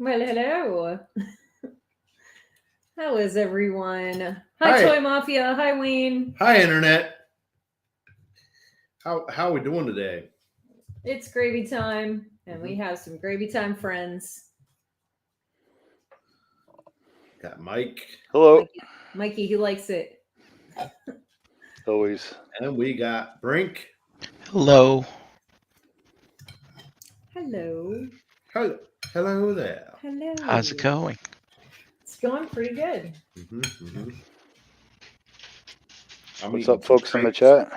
Well, hello. How is everyone? Hi, Hi. Toy Mafia. Hi, Wayne. Hi, Internet. How are we doing today? It's gravy time, and we have some gravy time friends. Got Mike, Hello. Mikey, he likes it. Always. and we got Brink. Hello. Hello. Hello there. Hello. How's it going? It's going pretty good. What's up, folks in the chat?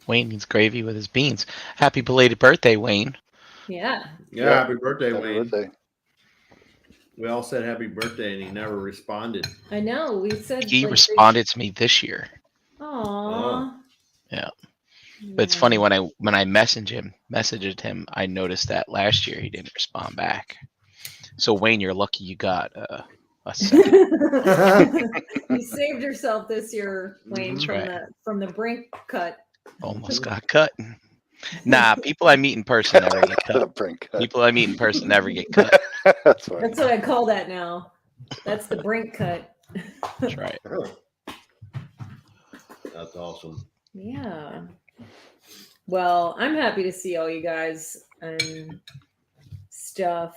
Wayne needs gravy with his beans. Happy belated birthday, Wayne. Yeah. Yeah, happy birthday, Happy Wayne. birthday. We all said happy birthday, and he never responded. I know. We said He responded to me this year. Aww. Yeah. But it's funny when I messaged him, I noticed that last year he didn't respond back. So Wayne, you're lucky you got a second. You saved yourself this year, Wayne, That's from the Brink cut. Almost got cut. Nah, people I meet in person never get cut. Brink. People I meet in person never get cut. That's right. That's what I call that now. That's the Brink cut. That's right. That's awesome. Yeah. Well, I'm happy to see all you guys and stuff.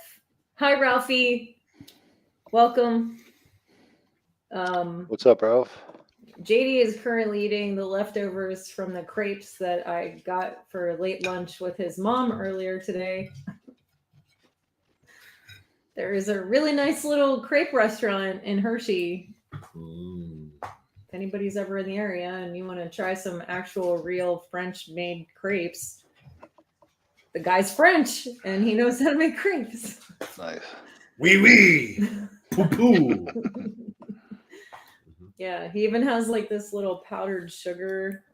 Hi, Ralphie. Welcome. What's up, Ralph? JD is currently eating the leftovers from the crepes that I got for late lunch with his mom earlier today. There is a really nice little crepe restaurant in Hershey. If anybody's ever in the area and you want to try some actual real French-made crepes, the guy's French and he knows how to make crepes. Nice. Wee wee. Poo poo. Yeah, he even has like this little powdered sugar,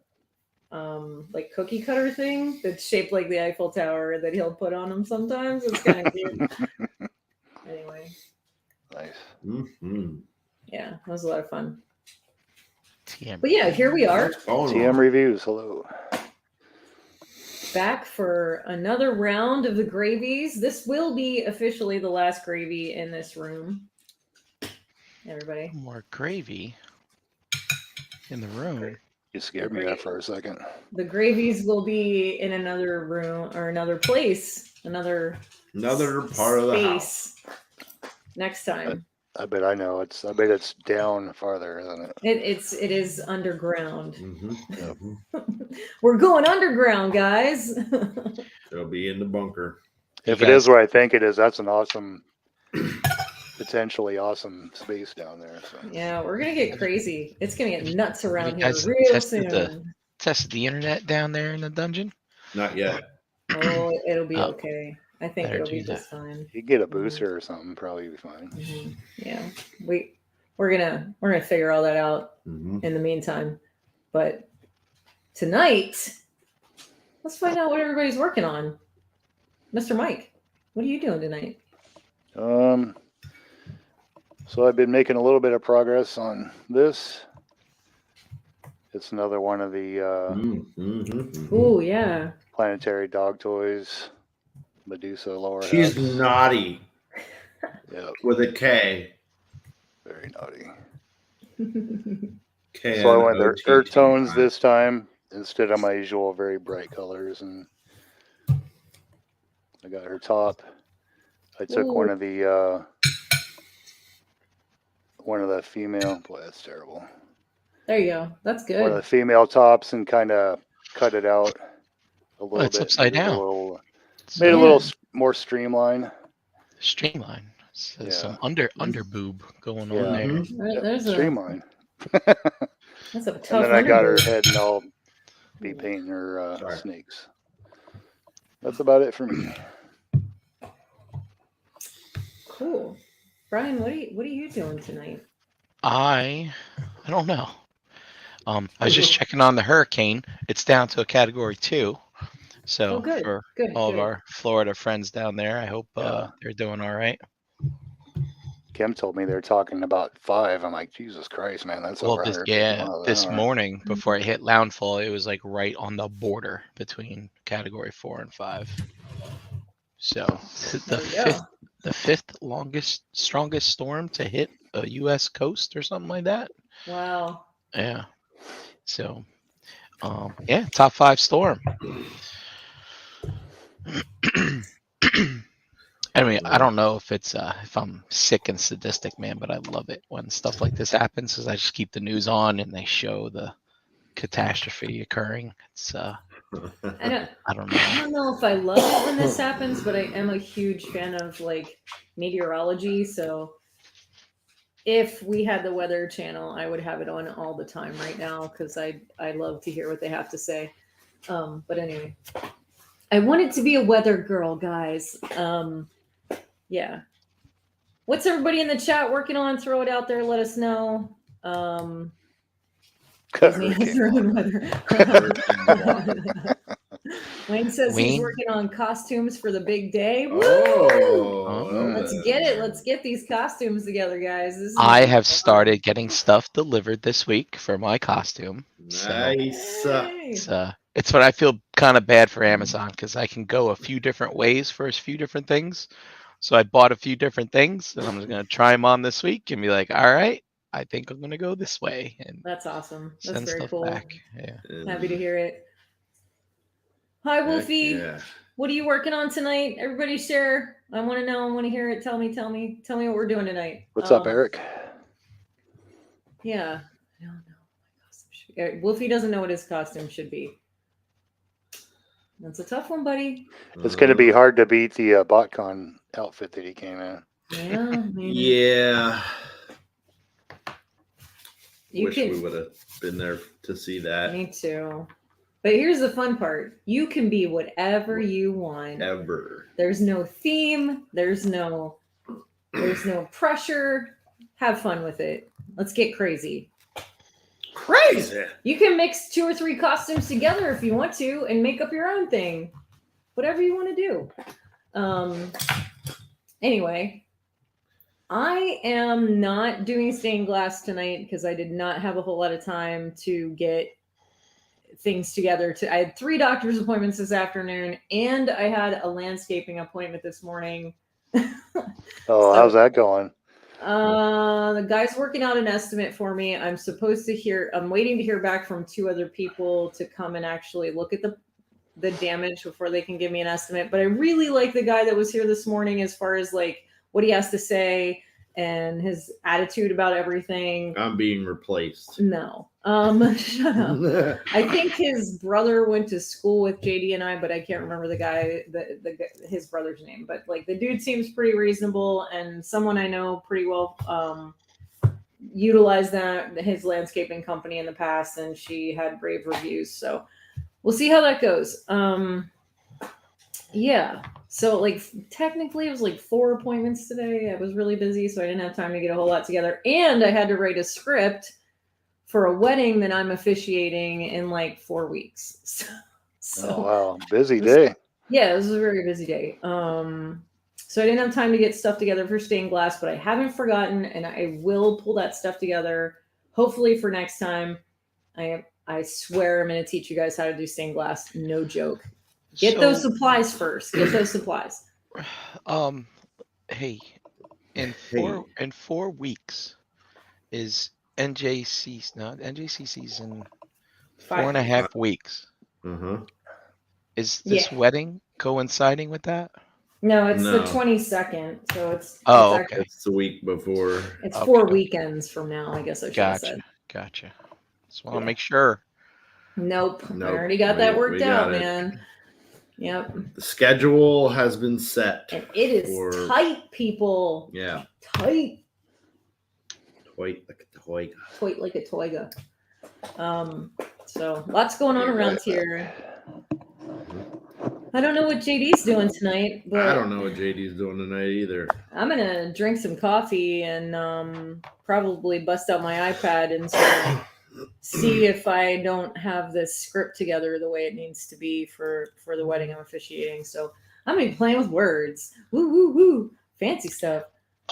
like cookie cutter thing that's shaped like the Eiffel Tower that he'll put on them sometimes. It's kind of cute. Anyway. Nice. Yeah, that was a lot of fun. TM. But yeah, here we are. TM reviews. Hello. Back for another round of the gravies. This will be officially the last gravy in this room. Everybody. More gravy in the room. You scared me there for a second. The gravies will be in another room or another place, another part of the house. Next time. I bet I know. I bet it's down farther, isn't it? It is underground. Yep. We're going underground, guys. It'll be in the bunker. If it is where I think it is, that's an awesome, potentially awesome space down there. So. Yeah, we're gonna get crazy. It's gonna get nuts around here guys real tested soon. Tested the internet down there in the dungeon? Not yet. Oh, it'll be okay. I think Better it'll be do that. just fine. You can get a booster or something, probably be fine. Yeah, we're gonna figure all that out in the meantime. But tonight, let's find out what everybody's working on. Mr. Mike, what are you doing tonight? So I've been making a little bit of progress on this. It's another one of the Oh yeah, planetary dog toys. Medusa lower. She's halves. naughty. Yep. With a K. Very naughty. K. So I went their earth tones this time instead of my usual very bright colors, and I got her top. I took one of the female. Boy, that's terrible. there you go. That's good. One of the female tops and kind of cut it out a little It's bit. upside down. Made it a little more streamlined. Streamline. So Yeah. some under boob going on there. There's streamline. That's a tough. And then I got her head, and I'll be painting her snakes. That's about it for me. Cool. Brian, what are you doing tonight? I don't know. I was just checking on the hurricane. It's down to a category 2. So for all of our Florida friends down there, I hope they're doing all right. Kim told me they're talking about 5. I'm like, Jesus Christ, man, that's Well, over 150 miles an this hour. morning before I hit landfall, it was like right on the border between category 4 and 5. So There we go. the fifth strongest storm to hit a U.S. coast or something like that. Wow. Yeah. So, yeah, top 5 storm. I mean, I don't know if it's if I'm sick and sadistic, man, but I love it when stuff like this happens because I just keep the news on and they show the catastrophe occurring. It's I I don't know. don't know if I love it when this happens, but I am a huge fan of like meteorology. So if we had the Weather Channel, I would have it on all the time right now because I love to hear what they have to say. But anyway, I wanted to be a weather girl, guys. Yeah. What's everybody in the chat working on? Throw it out there. Let us know. Disney has their own weather. Wayne says he's Wayne? working on costumes for the big day. Woo! Oh, Let's get it. Let's get these costumes together, guys. This is I gonna be have fun. started getting stuff delivered this week for my costume. nice. Yay. It's what I feel kind of bad for Amazon because I can go a few different ways for a few different things. So I bought a few different things and I'm just going to try them on this week and be like, all right, I think I'm going to go this way and That's awesome. That's send very stuff cool. back. Yeah. Happy to hear it. Hi, Wolfie. Yeah. What are you working on tonight? Everybody share. I want to know. I want to hear it. Tell me what we're doing tonight. What's up, Eric? Yeah. I don't know. Wolfie doesn't know what his costume should be. That's a tough one, buddy. It's going to be hard to beat the BotCon outfit that he came in. Yeah. Maybe. Yeah. You Wish can. we would have been there to see that. Me too. But here's the fun part. You can be whatever you want. Ever. There's no theme. There's no pressure. Have fun with it. Let's get crazy. Crazy. You can mix 2 or 3 costumes together if you want to and make up your own thing. Whatever you want to do. Anyway, I am not doing stained glass tonight because I did not have a whole lot of time to get things together. I had 3 doctor's appointments this afternoon and I had a landscaping appointment this morning. Oh, how's that going? The guy's working out an estimate for me. I'm waiting to hear back from 2 other people to come and actually look at the damage before they can give me an estimate. But I really like the guy that was here this morning as far as like what he has to say and his attitude about everything. I'm being replaced. No. Shut up. I think his brother went to school with JD and I, but I can't remember the guy, his brother's name. But like the dude seems pretty reasonable and someone I know pretty well utilized his landscaping company in the past, and she had rave reviews. So we'll see how that goes. Yeah. So like technically it was like 4 appointments today. I was really busy, so I didn't have time to get a whole lot together. And I had to write a script for a wedding that I'm officiating in like 4 weeks. So Oh, wow. Busy day. yeah, it was a very busy day. So I didn't have time to get stuff together for stained glass, but I haven't forgotten, and I will pull that stuff together hopefully for next time. I swear I'm going to teach you guys how to do stained glass. No joke. Get those supplies first. Get those supplies. Hey, in 4 weeks is NJCC's in 4.5 weeks. Is this wedding coinciding with that? No, it's the 22nd. So it's okay. It's the week before. It's 4 weekends from now, I guess I should have said. Gotcha. Just want to make sure. Nope. I already got that worked out, man. Yep. The schedule has been set. And it is tight, people. Yeah. Tight. Tight like a toiga. Tight like a toiga. So lots going on around here. I don't know what JD's doing tonight, but I don't know what JD's doing tonight either. I'm gonna drink some coffee and probably bust out my iPad and sort of see if I don't have this script together the way it needs to be for the wedding I'm officiating. So I'm gonna be playing with words. Woo woo woo! Fancy stuff.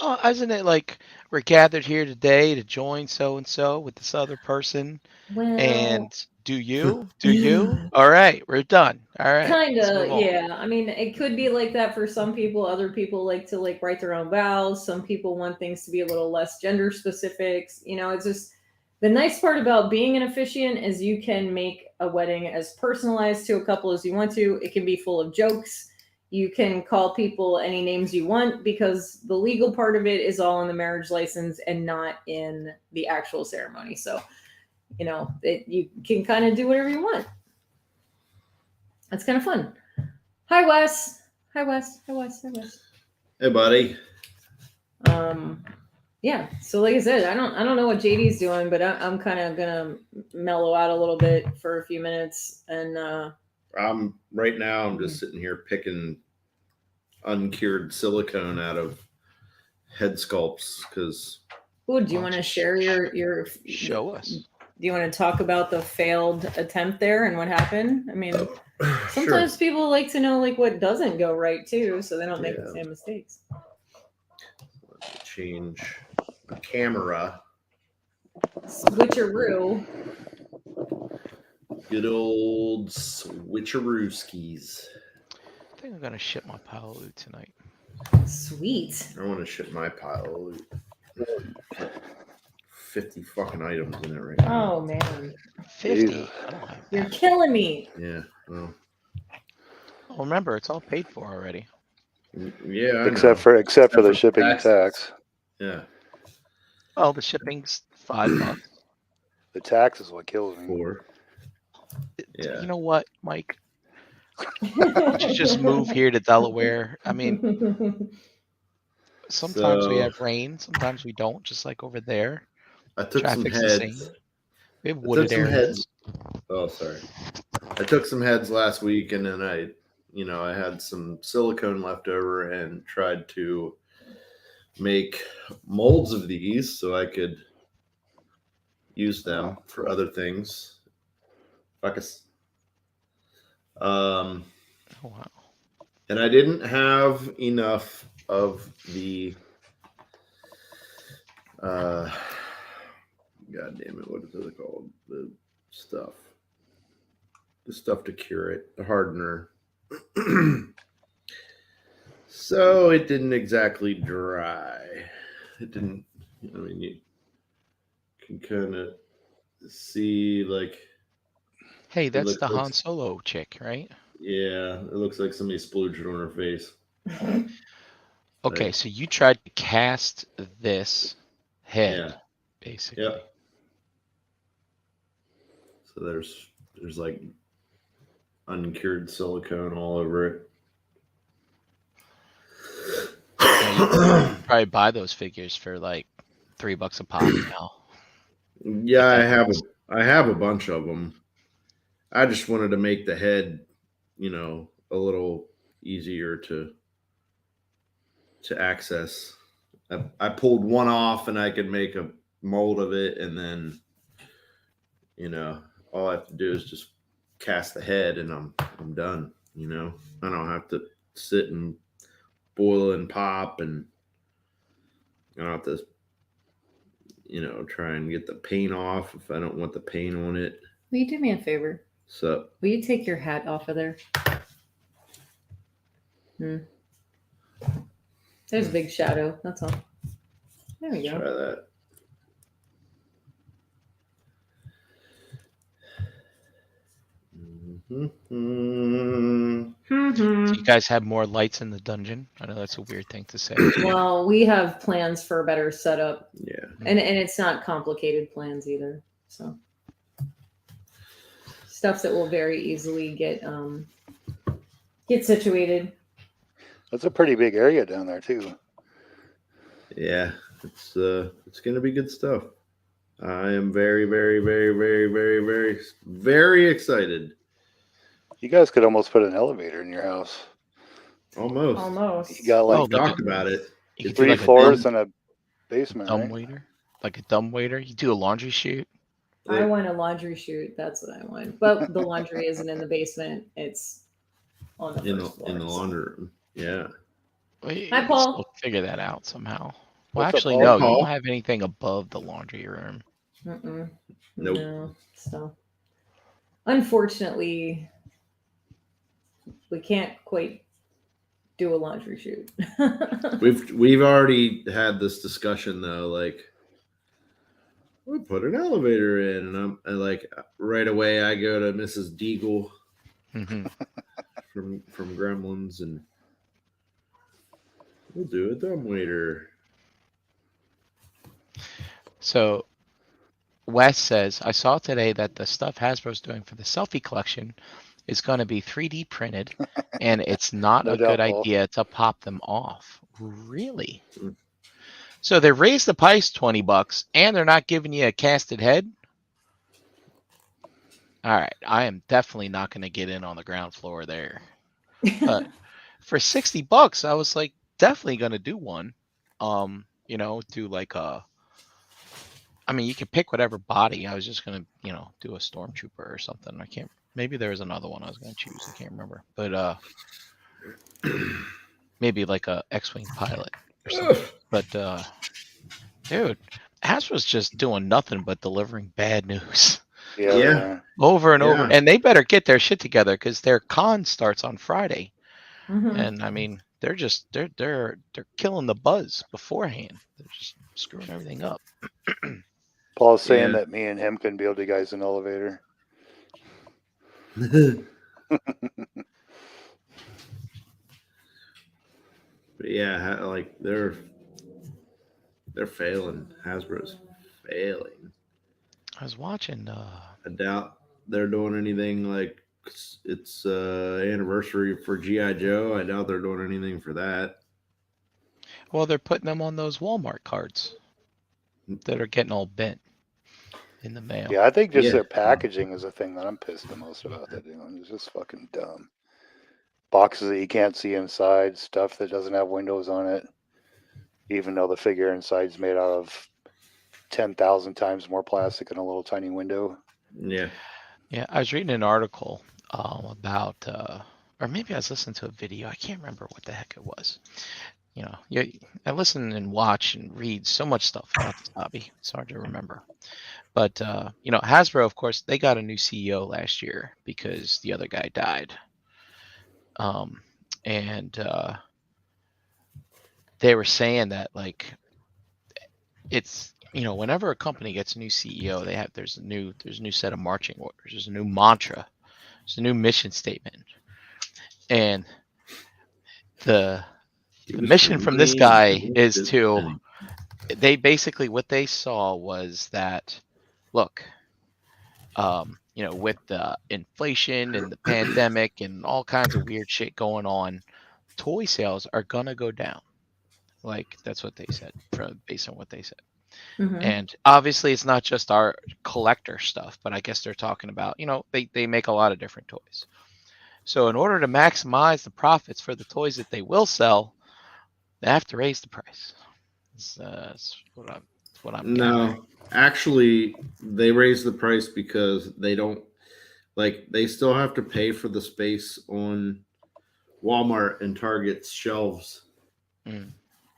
Oh, isn't it like we're gathered here today to join so and so with this other person? Well, And do you? Do you? yeah. All right, we're done. All right, Kind let's of, move on. yeah. I mean, it could be like that for some people. Other people like to like write their own vows. Some people want things to be a little less gender specific. You know, it's just the nice part about being an officiant is you can make a wedding as personalized to a couple as you want to. It can be full of jokes. You can call people any names you want because the legal part of it is all in the marriage license and not in the actual ceremony. So, you know, you can kind of do whatever you want. It's kind of fun. Hi, Wes. Hi, Wes. Hi, Wes. Hi, Wes. Hey, buddy. Yeah. So, like I said, I don't know what JD's doing, but I'm kind of gonna mellow out a little bit for a few minutes, and I'm just sitting here picking uncured silicone out of head sculpts because. ooh, do you want to share your? Show us. Do you want to talk about the failed attempt there and what happened? I mean, sometimes people like to know like what doesn't go right too, so they don't make the same mistakes. Let me change the camera. Switcheroo. Good old switcherooskies. I think I'm gonna ship my pile of loot tonight. Sweet. I want to ship my pile of loot. 50 fucking items in it right now. Oh man, 50. Jesus. I don't have you're that. killing me. Yeah. Well, Oh, remember, it's all paid for already. yeah. I Except know. for the for shipping and taxes. tax. Yeah. Oh, the shipping's $5. The tax is what kills me. 4. Yeah. You know what, Mike? You should just move here to Delaware. I mean, sometimes we So- have rain, sometimes we don't, just like over there. I took Traffic's some the heads. same. We have I took wooded some areas. heads. Oh, sorry. I took some heads last week, and then I had some silicone left over and tried to make molds of these so I could use them for other things. Oh wow. And I didn't have enough of the God damn it, what is it called? The stuff to cure it, the hardener. So it didn't exactly dry. It didn't. I mean, you can kind of see like. Hey, that's looks the like- Han Solo chick, right? Yeah, it looks like somebody splooged on her face. Okay, Like- so you tried to cast this head, Yeah. basically. Yeah. So there's like uncured silicone all over it. Yeah, you can probably buy those figures for like $3 a pop now. Yeah, I have a bunch of them. I just wanted to make the head, a little easier to access. I pulled one off and I could make a mold of it, and then all I have to do is just cast the head and I'm done. I don't have to sit and boil and pop, and I don't have to try and get the paint off if I don't want the paint on it. Will you do me a favor? So Will you take your hat off of there? There's a big shadow. That's all. There we try go. that. So you guys have more lights in the dungeon? I know that's a weird thing to say. Well, we have plans for a better setup, Yeah. and it's not complicated plans either. So stuff that will very easily get situated. That's a pretty big area down there too. Yeah, it's gonna be good stuff. I am very, very, very, very, very, very, very excited. You guys could almost put an elevator in your house. Almost. Almost. You got like Oh, Talked about it. You could do 3 like floors a and a basement, dumb right? waiter. Like a dumb waiter. You do a laundry chute. I want a laundry chute. That's what I want. But the laundry isn't in the basement. It's on the in first floor. the laundry room. Yeah. We Hi, can Paul. still figure that out somehow. Well, What's up, actually, Paul? no. You Paul? don't have anything above the laundry room. Mm-mm. Nope. No. So, unfortunately, we can't quite do a laundry shoot. We've already had this discussion though. Like, we put an elevator in, and like right away I go to Mrs. Deagle Hmm. from Gremlins, and we'll do a dumbwaiter. So Wes says, I saw today that the stuff Hasbro's doing for the selfie collection is going to be 3D printed, and it's not No a doubt, good Paul. idea to pop them off. Really? Mm. So they raised the price $20, and they're not giving you a casted head? All right, I am definitely not going to get in on the ground floor there. But for $60, I was like definitely going to do one. Do like a. I mean, you can pick whatever body. I was just gonna, do a stormtrooper or something. I can't. Maybe there was another one I was gonna choose. I can't remember. But maybe like a X-wing pilot or something. But dude, Hasbro's just doing nothing but delivering bad news Yeah. Yeah. over and over. Yeah. And they better get their shit together because their con starts on Friday. Mhm. And I mean, they're killing the buzz beforehand. They're just screwing everything up. Paul's saying Yeah. that me and him couldn't build you guys an elevator. But yeah, like they're failing. Hasbro's failing. I was watching. I doubt they're doing anything like it's anniversary for GI Joe. I doubt they're doing anything for that. Well, they're putting them on those Walmart cards that are getting all bent in the mail. Yeah, I think just Yeah. their packaging is the thing that I'm pissed the most about. That doing is just fucking dumb. Boxes that you can't see inside, stuff that doesn't have windows on it, even though the figure inside's made out of 10,000 times more plastic than a little tiny window. Yeah. Yeah, I was reading an article about, or maybe I was listening to a video. I can't remember what the heck it was. I listen and watch and read so much stuff about this hobby. It's hard to remember. But Hasbro, of course, they got a new CEO last year because the other guy died. And they were saying that like it's whenever a company gets a new CEO, there's a new set of marching orders, there's a new mantra, there's a new mission statement, and the mission from this guy is to. They basically what they saw was that, look, with the inflation and the pandemic and all kinds of weird shit going on, toy sales are gonna go down. Like that's what they said, based on what they said. Mhm. And obviously, it's not just our collector stuff, but I guess they're talking about, they make a lot of different toys. So in order to maximize the profits for the toys that they will sell, they have to raise the price. That's what I'm gathering. No, actually, they raise the price because they don't they still have to pay for the space on Walmart and Target's shelves. Mm.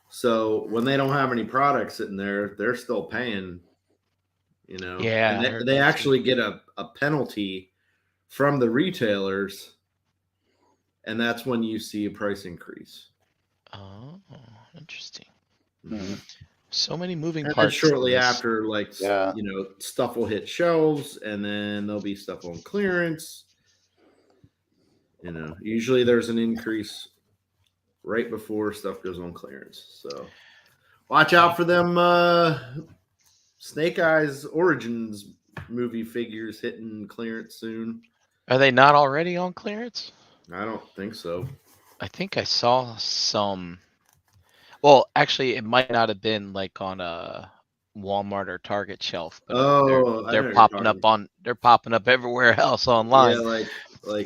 So when they don't have any products sitting there, they're still paying. Yeah, I and heard they that actually too. get a penalty from the retailers, and that's when you see a price increase. Oh, interesting. Mhm. So many moving And then parts. shortly in this. after, Yeah. stuff will hit shelves, and then there'll be stuff on clearance. Usually there's an increase right before stuff goes on clearance. So watch out for them Snake Eyes Origins movie figures hitting clearance soon. Are they not already on clearance? I don't think so. I think I saw some. Well, actually, it might not have been like on a Walmart or Target shelf, but Oh, I they're know you're popping talking. up they're popping up everywhere else Yeah, online. like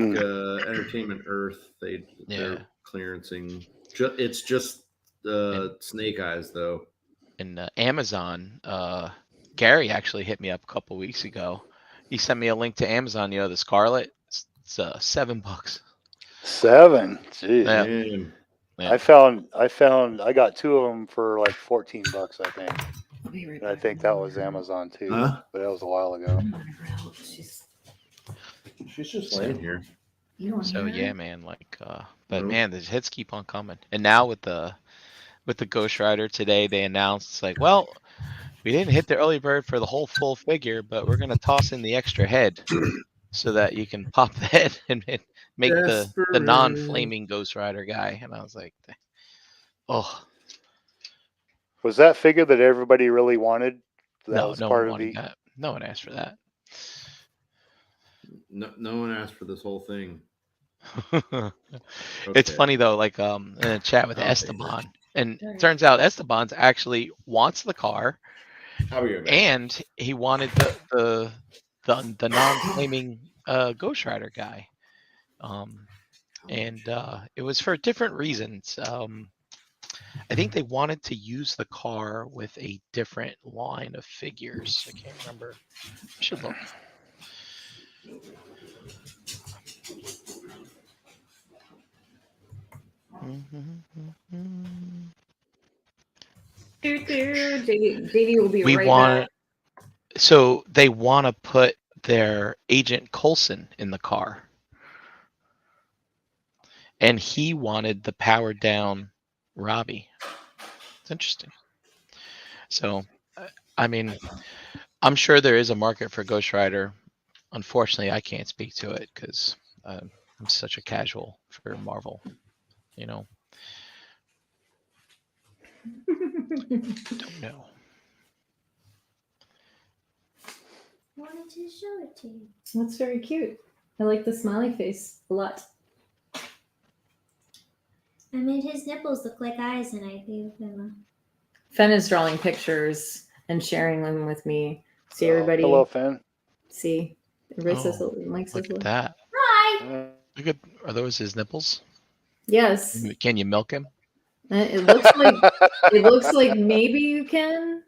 Hmm. Entertainment Earth. They're Yeah. clearancing. It's just Snake Eyes though. And Amazon, Gary actually hit me up a couple weeks ago. He sent me a link to Amazon. The Scarlet. It's $7. 7. Jeez. Yeah. Damn. Yeah. I got 2 of them for like $14, I think. I'll be right And I back. think that was Amazon too, Huh? but that was a while ago. She's just laying here. You don't So hear yeah, her? man, like but Nope. man, the hits keep on coming. And now with the Ghost Rider today, they announced like, well, we didn't hit the early bird for the whole full figure, but we're gonna toss in the extra head so that you can pop the head and make the Desperate. non-flaming Ghost Rider guy. And I was like, oh Was that figure that everybody really wanted? That no, was no one part of wanted the. that. No one asked for that. No one asked for this whole thing. It's Okay. funny though, like in a chat with I'll take Esteban, and There you turns out Esteban's actually wants the car, I'll be right back. and he wanted the non-flaming Ghost Rider guy. And it was for different reasons. I think they wanted to use the car with a different line of figures. I can't remember. I should look. JD will be We right want back. so they want to put their Agent Coulson in the car, and he wanted the powered down Robbie. It's interesting. So, I mean, I'm sure there is a market for Ghost Rider. Unfortunately, I can't speak to it because I'm such a casual for Marvel. You know, don't know. Wanted to show it to you. That's very cute. I like the smiley face a lot. I made his nipples look like eyes, and I gave him Fen is drawing pictures and sharing them with me. See everybody. Hello, Finn. See, everybody says Oh, Mike says look at hello. that. Hi. Look at, are those his nipples? Yes, Can you milk him? it looks like maybe you can.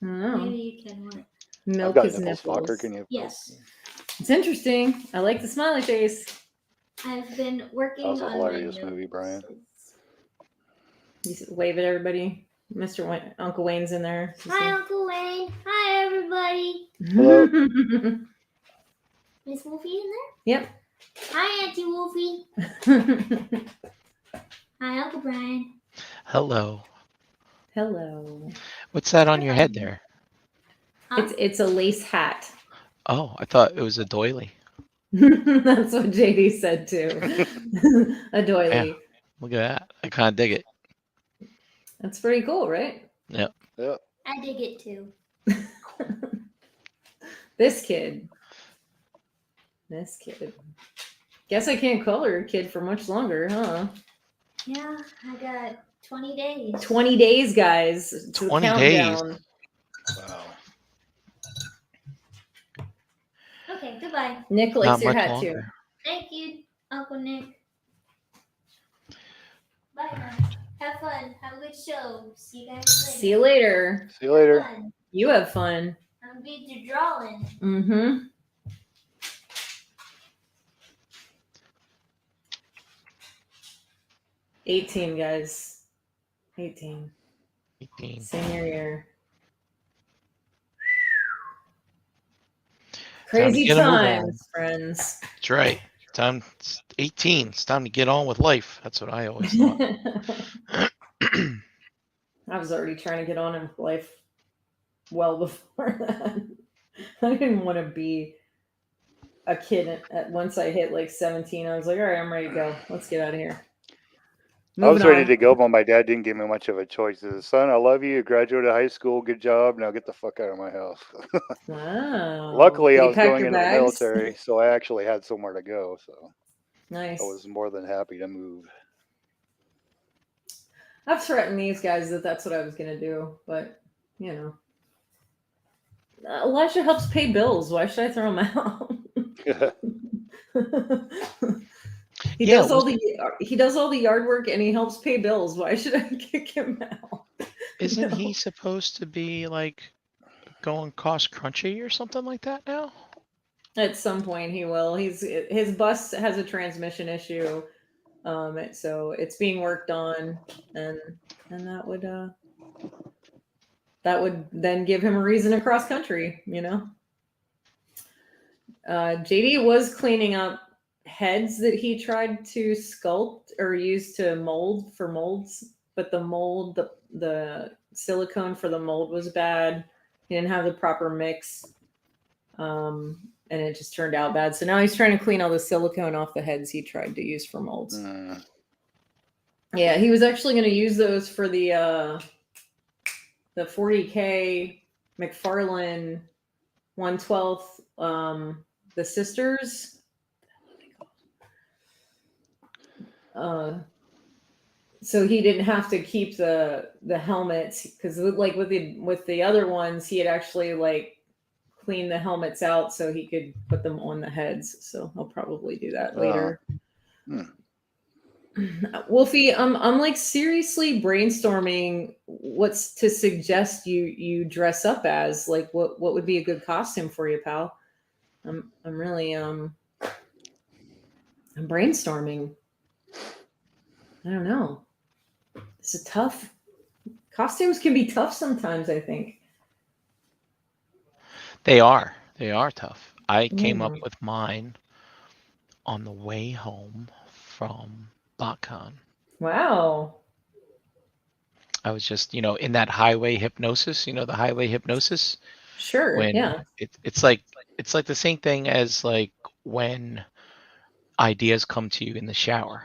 I don't know. Maybe you can what? I've Milk got his nipples, nipples. fucker. Can you? Yes. It's interesting. I like the smiley face. I've been working That was a on hilarious my movie, Brian. noses. You just wave at everybody. Mr. Wayne, Uncle Wayne's in there. Hi, Uncle Wayne. Hi, everybody. Hello. Is Wolfie in there? Yep. Hi, Auntie Wolfie. Hi, Uncle Brian. Hello. Hello. What's that on your head there? Huh? It's a lace hat. Oh, I thought it was a doily. That's what JD said too. A doily. Yeah. Look at that. I kind of dig it. That's pretty cool, right? Yep. I dig it too. This kid. Guess I can't color a kid for much longer, huh? Yeah, I got 20 days. 20 days, guys. To 20 the days. countdown. Wow. Okay, goodbye. Nick likes Not your much hat longer. Thank you, Uncle Nick. Bye now. Have fun. Have a good show. See you guys too. later. See you later. See you later. Fun. You have fun. I'm good to drawing. Mm-hmm. $18, guys. 18. 18. Senior year. Time to Crazy get a move on. times, friends. That's right. Time. It's 18. It's time to get on with life. That's what I always thought. I was already trying to get on in life well before that. I didn't want to be a kid once I hit like 17. I was like, all right, I'm ready to go. Let's get out of here. I was Moving ready on. to go, but my dad didn't give me much of a choice. He said, "Son, I love you. You graduated high school. Good job. Now get the fuck out of my house." Wow. Luckily, Did I you was pack going your into the bags? military, so I actually had somewhere to go. So Nice. I was more than happy to move. I've threatened these guys that that's what I was going to do, but you know. Elijah helps pay bills. Why should I throw him out? He Yeah, does all the yard work and he helps pay bills. Why should I kick him out? Isn't No. he supposed to be like going cost crunchy or something like that now? At some point he will. His bus has a transmission issue. So it's being worked on, and that would then give him a reason to cross country. JD was cleaning up heads that he tried to sculpt or use to mold for molds, but the silicone for the mold was bad. He didn't have the proper mix, and it just turned out bad. So now he's trying to clean all the silicone off the heads he tried to use for molds. Yeah, he was actually going to use those for the 40K McFarlane 1/12 the sisters. So he didn't have to keep the helmets, because like with the other ones, he had actually like cleaned the helmets out so he could put them on the heads. So he'll probably do that later. Wolfie, I'm like seriously brainstorming what's to suggest you dress up as. Like what would be a good costume for you, pal? I'm really I'm brainstorming. I don't know. It's a tough. Costumes can be tough sometimes, I think. They are tough. I came up with mine on the way home from BotCon. Wow. I was just, in that highway hypnosis, the highway hypnosis. Sure. Yeah. It's like the same thing as like when ideas come to you in the shower.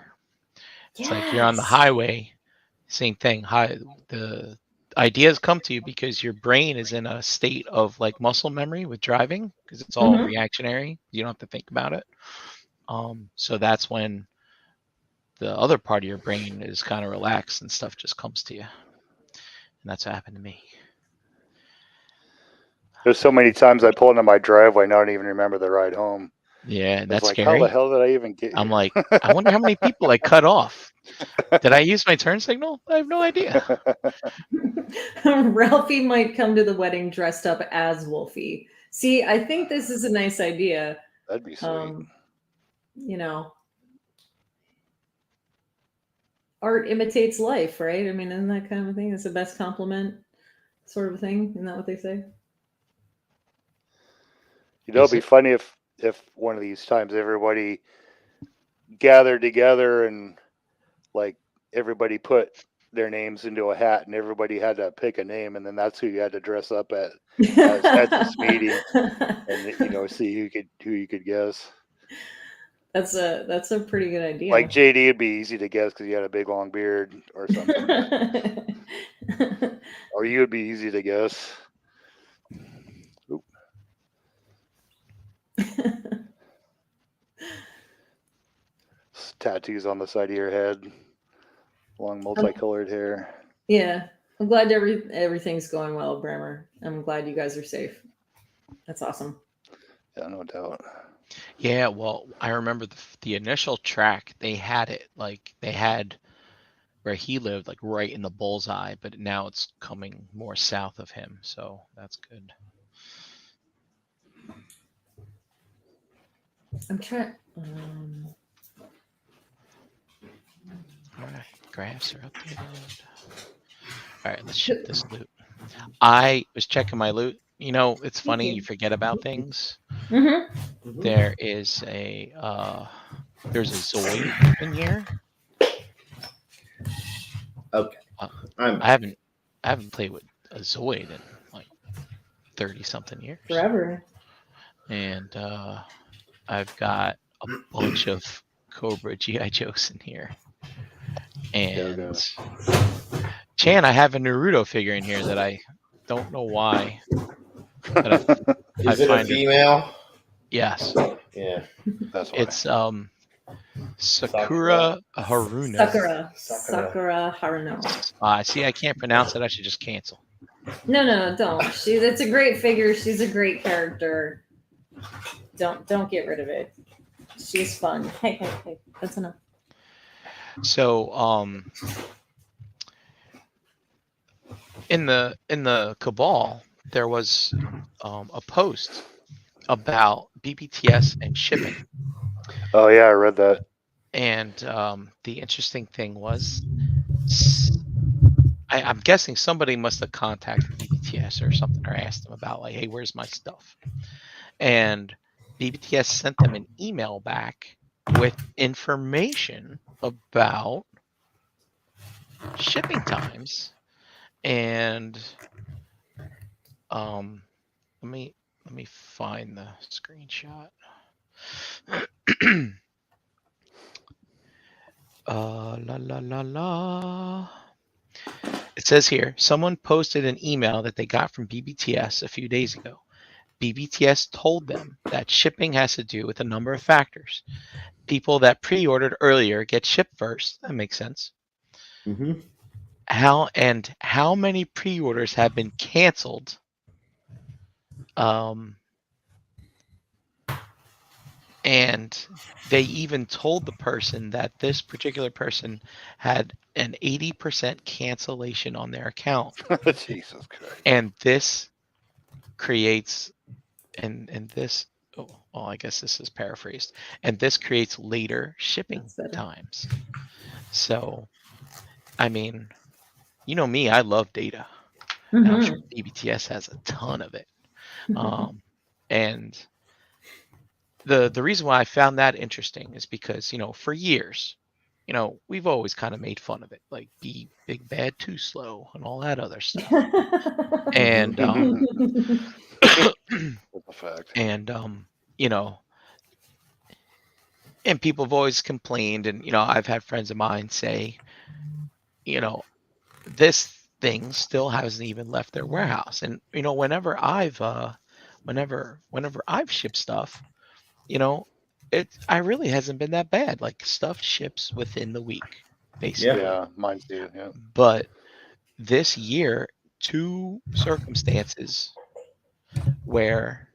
It's like you're on the highway, same thing. The ideas come to you because your brain is in a state of like muscle memory with driving, because it's all reactionary. You don't have to think about it. So that's when the other part of your brain is kind of relaxed and stuff just comes to you. And that's what happened to me. There's so many times I pull into my driveway, I don't even remember the ride home. Yeah, that's like, scary. How the hell did I even get here? I'm like, I wonder how many people I cut off. Did I use my turn signal? I have no idea. Ralphie might come to the wedding dressed up as Wolfie. See, I think this is a nice idea. That'd be sweet. Art imitates life, right? I mean, isn't that kind of a thing? It's the best compliment sort of thing. Isn't that what they say? It'd be funny if one of these times everybody gathered together and like everybody put their names into a hat and everybody had to pick a name, and then that's who you had to dress up at this meeting, and see who you could guess. That's a pretty good idea. Like JD would be easy to guess because he had a big long beard or something. Or you would be easy to guess. Oop. Tattoos on the side of your head, long multicolored hair. Yeah, I'm glad everything's going well, Bremer. I'm glad you guys are safe. That's awesome. Yeah, no doubt. Yeah, well, I remember the initial track, they had where he lived, like right in the bullseye, but now it's coming more south of him, so that's good. I'm trying. All right, graphs are updated. All right, let's ship this loot. I was checking my loot. It's funny, you forget about things. There is there's a Zoid in here. Okay. I haven't played with a Zoid in like 30-something years. Forever. And I've got a bunch of Cobra G.I. Joes in here. And Chan, I have a Naruto figure in here that I don't know why. But Is it a female? Yes. Yeah. That's why. It's Sakura Haruno. Sakura Haruno. See, I can't pronounce it. I should just cancel. No, don't. It's a great figure. She's a great character. Don't get rid of it. She's fun. Hey. That's enough. So, in the Cabal, there was a post about BBTS and shipping. Oh yeah, I read that. And the interesting thing was, I'm guessing somebody must have contacted BBTS or something, or asked them about like, hey, where's my stuff? And BBTS sent them an email back with information about shipping times. And let me find the screenshot. La la la la. It says here, someone posted an email that they got from BBTS a few days ago. BBTS told them that shipping has to do with a number of factors. People that pre-ordered earlier get shipped first. That makes sense. Mm-hmm. How many pre-orders have been canceled? And they even told the person that this particular person had an 80% cancellation on their account. Jesus Christ. And this creates, and this, I guess this is paraphrased, and this creates later shipping times. So, I mean, you know me, I love data. And I'm sure BBTS has a ton of it. And the reason why I found that interesting is because, for years, we've always kind of made fun of it, like be big, bad, too slow and all that other stuff. And, and, and people have always complained, and, I've had friends of mine say, this thing still hasn't even left their warehouse. And, whenever I've shipped stuff, I really hasn't been that bad. Like, stuff ships within the week, basically. Yeah, mine too. Yeah. But this year, 2 circumstances where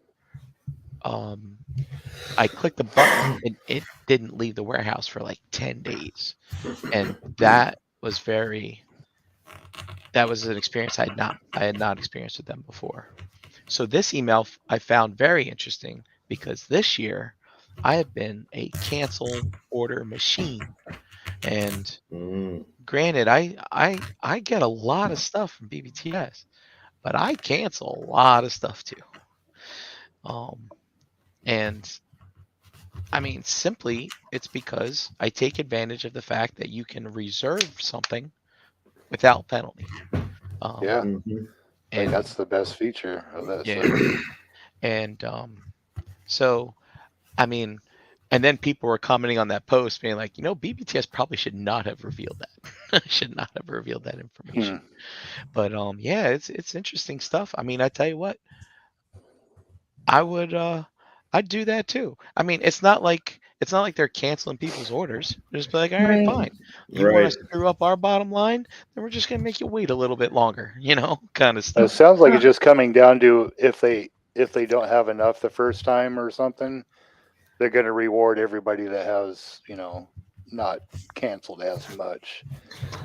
I clicked the button and it didn't leave the warehouse for like 10 days. And that was an experience I had not experienced with them before. So this email I found very interesting because this year I have been a cancel order machine. And granted, I get a lot of stuff from BBTS, but I cancel a lot of stuff too. And I mean, simply it's because I take advantage of the fact that you can reserve something without penalty. And that's the best feature of that. Yeah. And so, I mean, and then people were commenting on that post being like, BBTS probably should not have revealed that. Should not have revealed that information. But yeah, it's interesting stuff. I mean, I tell you what, I'd do that too. I mean, it's not like they're canceling people's orders. Just be like, all right, fine. You want to screw up our bottom line, then we're just gonna make you wait a little bit longer, kind of stuff. It sounds like it's just coming down to if they don't have enough the first time or something, they're going to reward everybody that has, not canceled as much.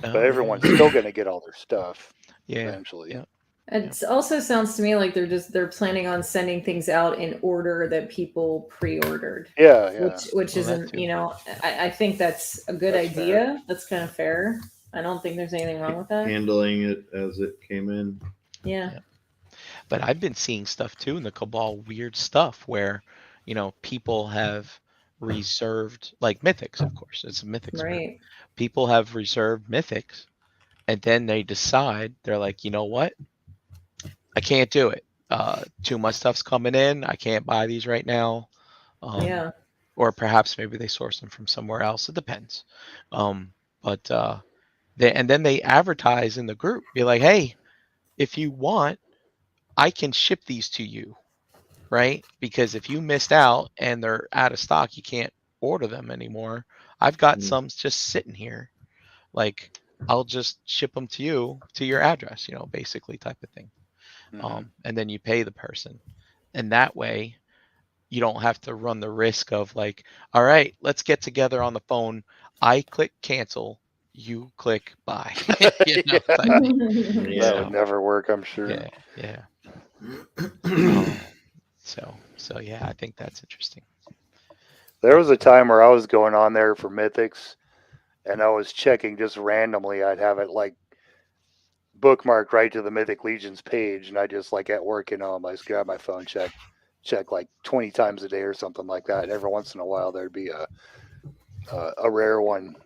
But everyone's still going to get all their stuff eventually. Yeah. It also sounds to me like they're planning on sending things out in order that people pre-ordered. Yeah. Which isn't, I think that's a good idea. Fair. That's kind of fair. I don't think there's anything wrong with that. Handling it as it came in. Yeah. But I've been seeing stuff too in the Cabal, weird stuff where, people have reserved, like Mythics, of course. It's a Mythics. Right. People have reserved Mythics, and then they decide, they're like, you know what? I can't do it. Too much stuff's coming in. I can't buy these right now. Or perhaps maybe they source them from somewhere else. It depends. But then they advertise in the group, be like, hey, if you want, I can ship these to you, right? Because if you missed out and they're out of stock, you can't order them anymore. I've got some just sitting here. Like, I'll just ship them to you, to your address, basically type of thing. And then you pay the person. And that way, you don't have to run the risk of like, all right, let's get together on the phone. I click cancel. You click buy. That would never work, I'm sure. Yeah. So yeah, I think that's interesting. There was a time where I was going on there for mythics, and I was checking just randomly. I'd have it like bookmarked right to the Mythic Legions page, and I just like at work, I just grab my phone, check like 20 times a day or something like that. And every once in a while, there'd be a rare one.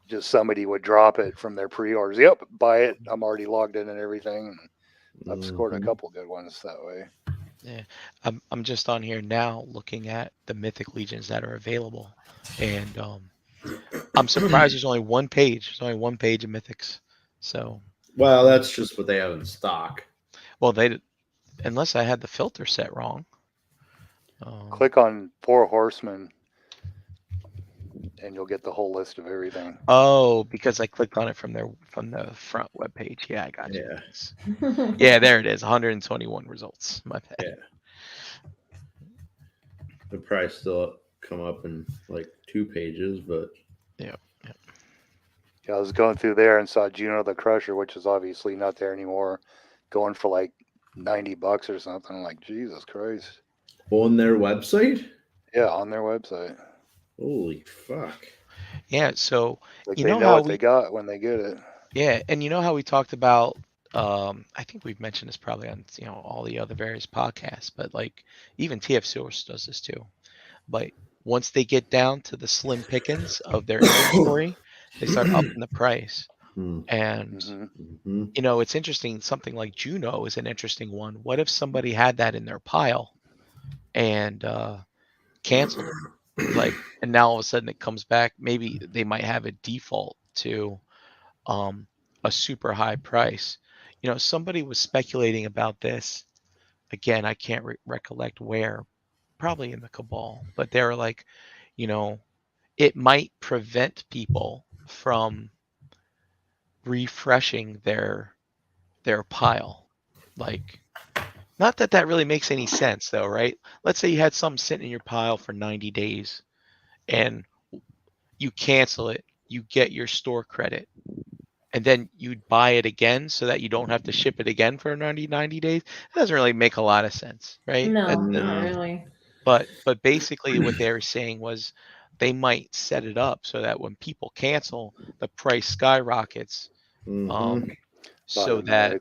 Just somebody would drop it from their pre-orders. Yep, buy it. I'm already logged in and everything. I've scored a couple good ones that way. Yeah, I'm just on here now looking at the Mythic Legions that are available, and I'm surprised there's only one page. There's only one page of Mythics. So, Well, that's just what they have in stock. well, unless I had the filter set wrong. Click on 4 Horsemen, and you'll get the whole list of everything. Oh, because I clicked on it from the front webpage. Yeah, I got you. Yeah. Thanks. Yeah, there it is. 121 results. My bad. Yeah. The price still come up in like 2 pages, but Yeah, I was going through there and saw Juno the Crusher, which is obviously not there anymore, going for like $90 or something. I'm like, Jesus Christ. on their website? Yeah, on their website. Holy fuck. Yeah, so Like you they know know how what they got when they get it. Yeah, and you know how we talked about I think we've mentioned this probably on all the other various podcasts, but like even TF Source does this too. But once they get down to the slim pickings of their inventory, they start upping the price. And it's interesting, something like Juno is an interesting one. What if somebody had that in their pile and canceled it? Like, and now all of a sudden it comes back. Maybe they might have a default to a super high price. Somebody was speculating about this. Again, I can't recollect where, probably in the Cabal, but they were like, it might prevent people from refreshing their pile. Like, not that really makes any sense though, right? Let's say you had something sitting in your pile for 90 days and you cancel it, you get your store credit, and then you'd buy it again so that you don't have to ship it again for 90 days. It doesn't really make a lot of sense, right? No, not really. But basically what they were saying was they might set it up so that when people cancel, the price skyrockets, so that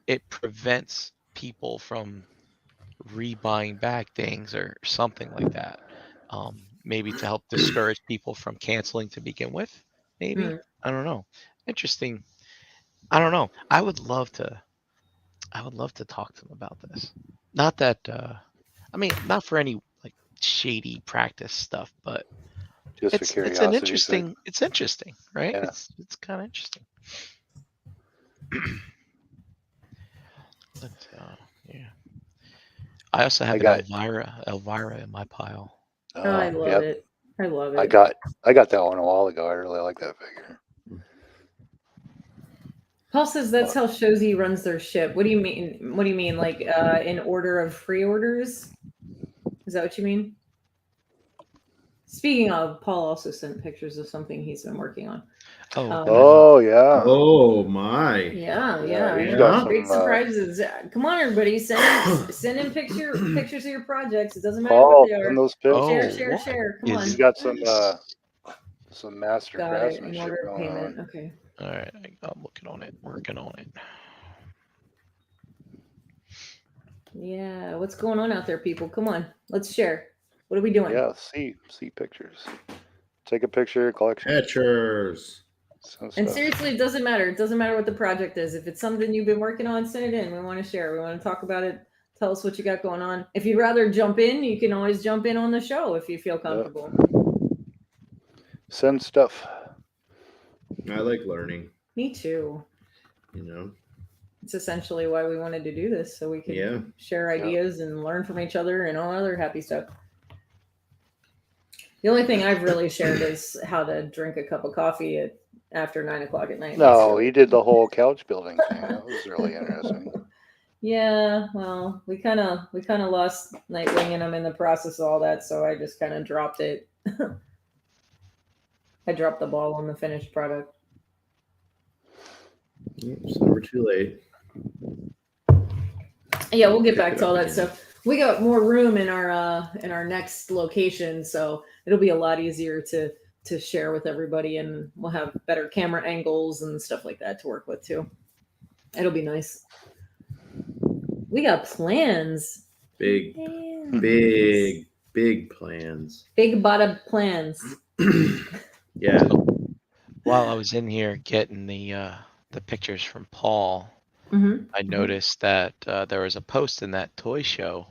it prevents people from rebuying back things or something like that. Maybe to help discourage people from canceling to begin with. Maybe. I don't know. Interesting. I don't know. I would love to talk to them about this. Not that not for any like shady practice stuff, but just for curiosity. It's interesting, right? Yeah. It's kind of interesting. But yeah. I also have Elvira in my pile. Oh, I love it. I love it. I got that one a while ago. I really like that figure. Paul says that's how Shozi runs their ship. What do you mean? What do you mean? Like in order of pre-orders? Is that what you mean? Speaking of, Paul also sent pictures of something he's been working on. Oh yeah. Oh my. Yeah. Great surprises. Come on, everybody, send in pictures of your projects. It doesn't matter what they are. Those share. Come on. He's got some master craftsmanship in order of payment. Okay. All right, I'm looking on it, working on it. Yeah, what's going on out there, people? Come on, let's share. What are we doing? Yeah, see pictures. Take a picture of your collection. Pictures. And seriously, it doesn't matter. It doesn't matter what the project is. If it's something you've been working on, send it in. We want to share. We want to talk about it. Tell us what you got going on. If you'd rather jump in, you can always jump in on the show if you feel comfortable. Send stuff. I like learning. Me too. It's essentially why we wanted to do this, so we can share ideas and learn from each other and all other happy stuff. The only thing I've really shared is how to drink a cup of coffee after 9 o'clock at night. No, he did the whole couch building thing. That was really interesting. Yeah, well, we kind of lost Nightwing, and I'm in the process of all that, so I just kind of dropped it. I dropped the ball on the finished product. It's never too late. Yeah, we'll get back to all that stuff. We got more room in our next location, so it'll be a lot easier to share with everybody, and we'll have better camera angles and stuff like that to work with too. It'll be nice. We got plans. Big plans. Big bada plans. Yeah. While I was in here getting the pictures from Paul, Mm-hmm. I noticed that there was a post in that toy show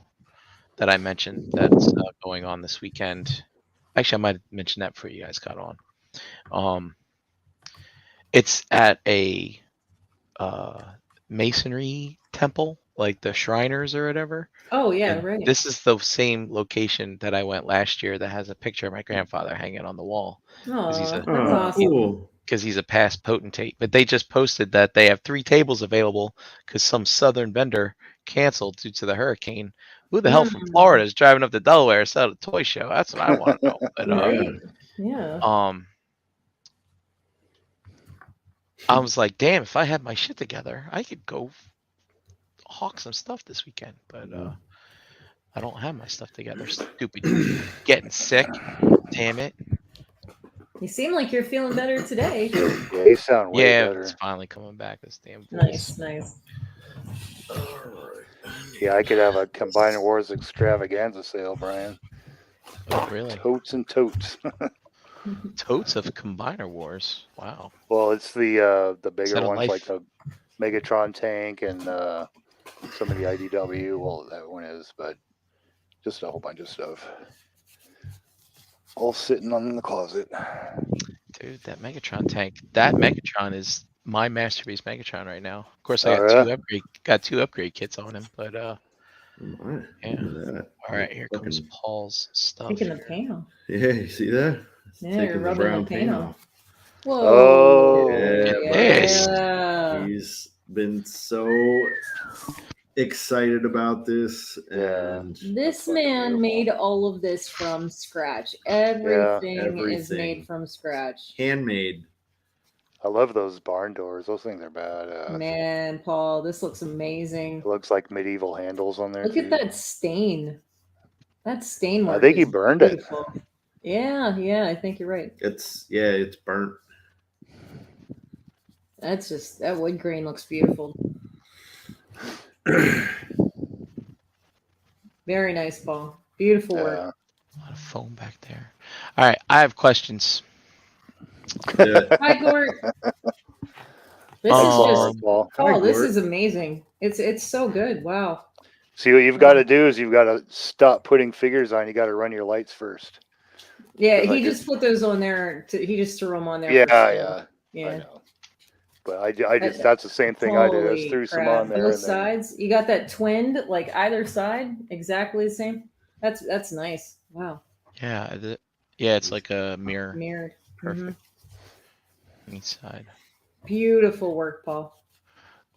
that I mentioned that's going on this weekend. Actually, I might have mentioned that before you guys got on. It's at a masonry temple, like the Shriners or whatever. Oh yeah, And right. this is the same location that I went last year that has a picture of my grandfather hanging on the wall. Oh, he's that's a- awesome. Cool. Because he's a past potentate. But they just posted that they have 3 tables available because some southern vendor canceled due to the hurricane. Who the hell from Florida is driving up to Delaware to sell a toy show? That's what I want to know. But Right. Yeah. I was like, damn, if I had my shit together, I could go hawk some stuff this weekend. But I don't have my stuff together. Stupid getting sick. Damn it. You seem like you're feeling better today. Yeah, you sound way Yeah, better. it's finally coming back. This damn Nice, voice. nice. Yeah, I could have a Combiner Wars extravaganza sale, Brian. Oh, really? Totes and totes. Totes of Combiner Wars. Wow. Well, it's the Set bigger of ones life. like the Megatron tank and some of the IDW. Well, that one is, but just a whole bunch of stuff. All sitting in the closet. Dude, that Megatron tank. That Megatron is my masterpiece Megatron right now. Of course, I Oh, got two upgrade kits on him, but Yeah. all right, here comes Paul's stuff. Taking the paint off. Yeah, you see that? Yeah, Taking you're the rubbing brown the paint paint off. off. Whoa. Oh, Yeah, Yes. Yeah. He's been so excited about this, and This fucking man beautiful. made all of this from scratch. Everything is everything. made from scratch. handmade. I love those barn doors. Those things are badass. Man, Paul, this looks amazing. It looks like medieval handles on there. Look too. at that stain. That stain I mark. think he is burned it. beautiful. Yeah, I think you're right. It's burnt. That's just that wood grain looks beautiful. Very nice, Paul. Beautiful work. Yeah. A lot of foam back there. All right, I have questions. Yeah. Hi, Gort. This is Um, just Well, Paul. This Gort. is amazing. It's so good. Wow. see, what you've got to do is you've got to stop putting figures on. You got to run your lights first. Yeah, Because I he just put those on there. He just threw them on there. Yeah, for show. yeah. I Yeah. know. But I just that's the same thing I did. I just Holy threw some crap. on there. Both And then, sides. You got that twinned, like either side, exactly the same. That's nice. Wow. Yeah, it's like a mirror Mirrored. Perfect. each side. Beautiful work, Paul.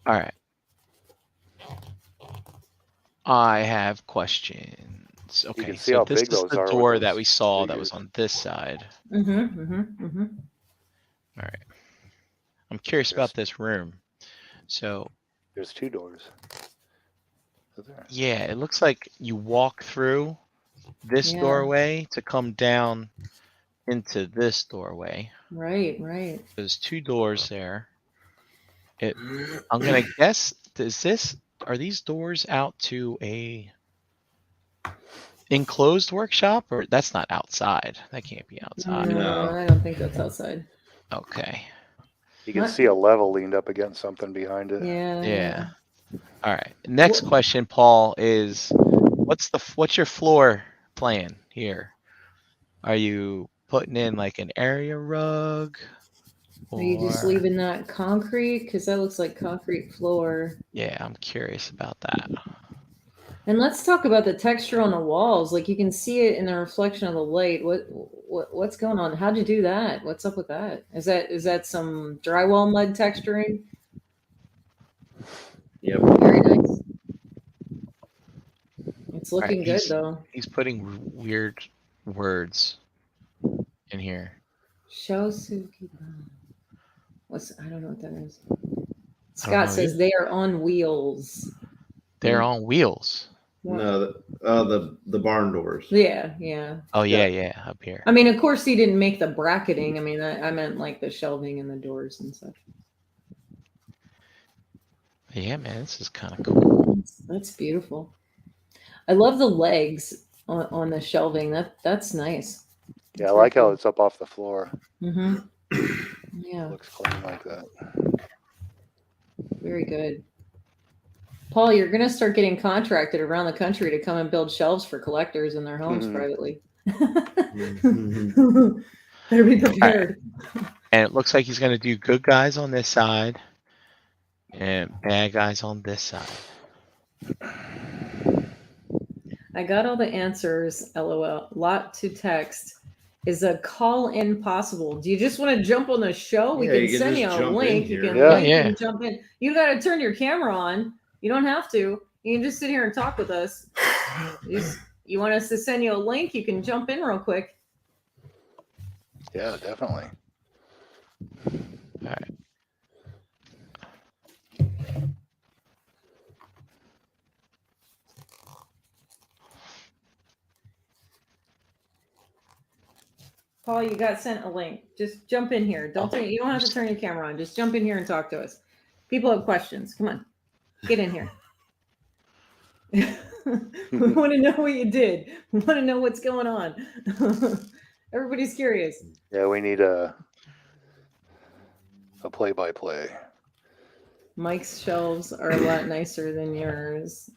All right. I have questions. Okay, can see so how this big is those the are with door those that we saw that figures. was on this side. Mm-hmm. All right. I'm curious about this room. So there's 2 doors. Is there? yeah, it looks like you walk through this Yeah. doorway to come down into this doorway. Right. There's 2 doors there. I'm gonna guess. Are these doors out to a enclosed workshop, or that's not outside? That can't be outside. No, No. I don't think that's outside. Okay. You can What? see a level leaned up against something behind it. Yeah. All right. Next question, Paul, is what's your floor plan here? Are you putting in like an area rug? Are you just or- leaving that concrete? Because that looks like concrete floor. Yeah, I'm curious about that. And let's talk about the texture on the walls. Like you can see it in the reflection of the light. What's going on? How'd you do that? What's up with that? Is that some drywall mud texturing? Yep. Very nice. It's looking Alright, good he's- though. He's putting weird words in here. Shosuki. I don't know what that is. know Scott says either. they are on wheels. They're on wheels. No, the barn doors. Yeah. Oh yeah, up here. I mean, of course, he didn't make the bracketing. I mean, I meant like the shelving and the doors and such. Yeah, man, this is kind of cool. That's beautiful. I love the legs on the shelving. That's nice. Yeah, I like how it's up off the floor. Mm-hmm. Yeah, Looks clean like that. very good. Paul, you're gonna start getting contracted around the country to come and build shelves for collectors in their homes privately. Better be prepared. And it looks like he's gonna do good guys on this side and bad guys on this side. I got all the answers. LOL. Lot to text. Is a call in possible? Do you just want to jump on the show? We Yeah, can you can send you just a jump link. in You here. can Yeah. link Yeah. and jump in. You got to turn your camera on. You don't have to. You can just sit here and talk with us. You want us to send you a link? You can jump in real quick. Yeah, definitely. All right. Paul, you got sent a link. Just jump in here. You don't have to turn your camera on. Just jump in here and talk to us. People have questions. Come on. Get in here. We want to know what you did. We want to know what's going on. Everybody's curious. Yeah, we need a play-by-play. Mike's shelves are a lot nicer than yours.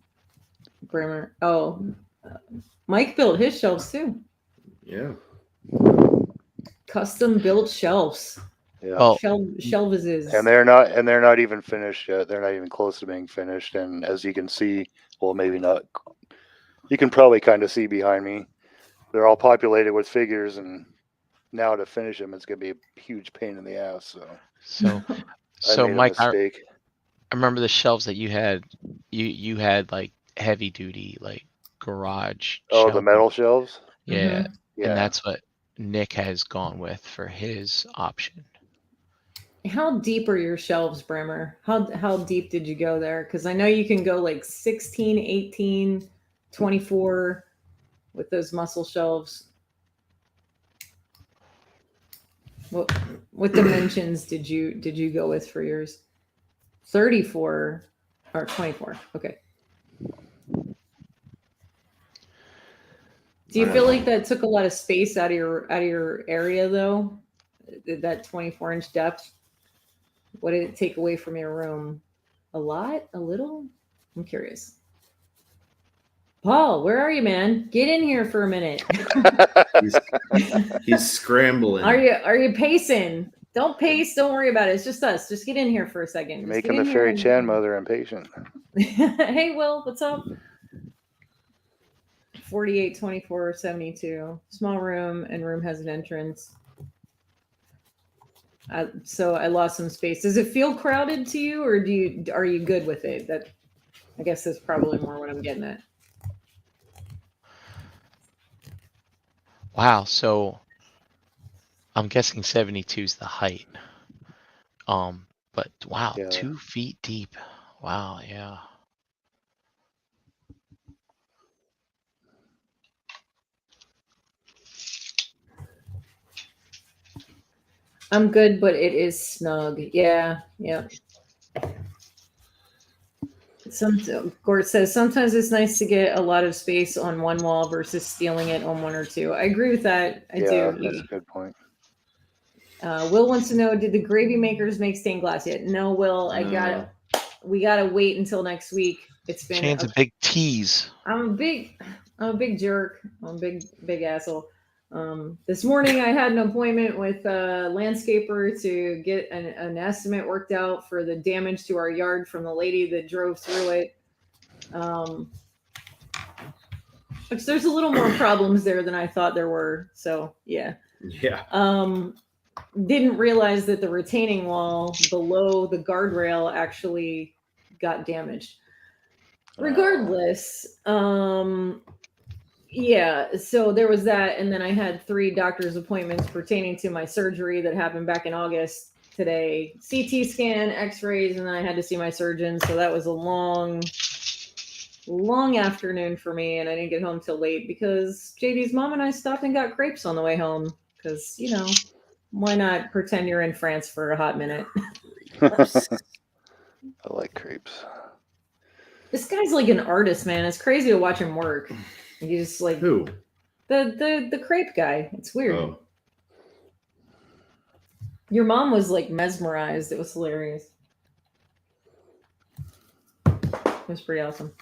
Brimmer. Oh, Mike built his shelves too. Yeah. Custom built shelves. Yeah. Oh, Shelves is. And they're not even finished yet. They're not even close to being finished. And as you can see, well, maybe not. You can probably kind of see behind me. They're all populated with figures, and now to finish them, it's gonna be a huge pain in the ass. so I made Mike, a mistake. I remember the shelves that you had. You had like heavy duty, like garage. Oh, the shelving. metal shelves. Yeah, Yeah. and that's what Nick has gone with for his option. How deep are your shelves, Brimmer? How deep did you go there? Because I know you can go like 16, 18, 24 with those muscle shelves. What dimensions did you go with for yours? 34 or 24. Okay. Do you feel like that took a lot of space out of your area though? That 24-inch depth? What did it take away from your room? A lot? A little? I'm curious. Paul, where are you, man? Get in here for a minute. He's scrambling. Are you pacing? Don't pace. Don't worry about it. It's just us. Just get in here for a second. Just Making get the in Fairy here Chan mother impatient. Hey, Will, what's up? 48, 24, 72. Small room, and room has an entrance. So I lost some space. Does it feel crowded to you, or are you good with it? That, I guess, that's probably more what I'm getting at. Wow, so I'm guessing 72 is the height. But wow, Yeah. 2 feet deep. Wow, yeah. I'm good, but it is snug. Yeah. Gort says sometimes it's nice to get a lot of space on one wall versus stealing it on one or two. I agree with that. I Yeah, do. that's a good point. Will wants to know: did the gravy makers make stained glass yet? No, Will. We gotta wait until next week. It's been Chan's a big tease. I'm a big jerk. I'm a big asshole. This morning I had an appointment with a landscaper to get an estimate worked out for the damage to our yard from the lady that drove through it. Which there's a little more problems there than I thought there were. So yeah. Didn't realize that the retaining wall below the guardrail actually got damaged. Regardless, yeah, so there was that, and then I had 3 doctor's appointments pertaining to my surgery that happened back in August today. CT scan, x-rays, and then I had to see my surgeon, so that was a long long afternoon for me, and I didn't get home till late because JD's mom and I stopped and got crepes on the way home. Because, you know, why not pretend you're in France for a hot minute? I like crepes. This guy's like an artist, man. It's crazy to watch him work. He's like Who? the crepe guy. It's weird. Oh, Your mom was like mesmerized. It was hilarious. It was pretty awesome.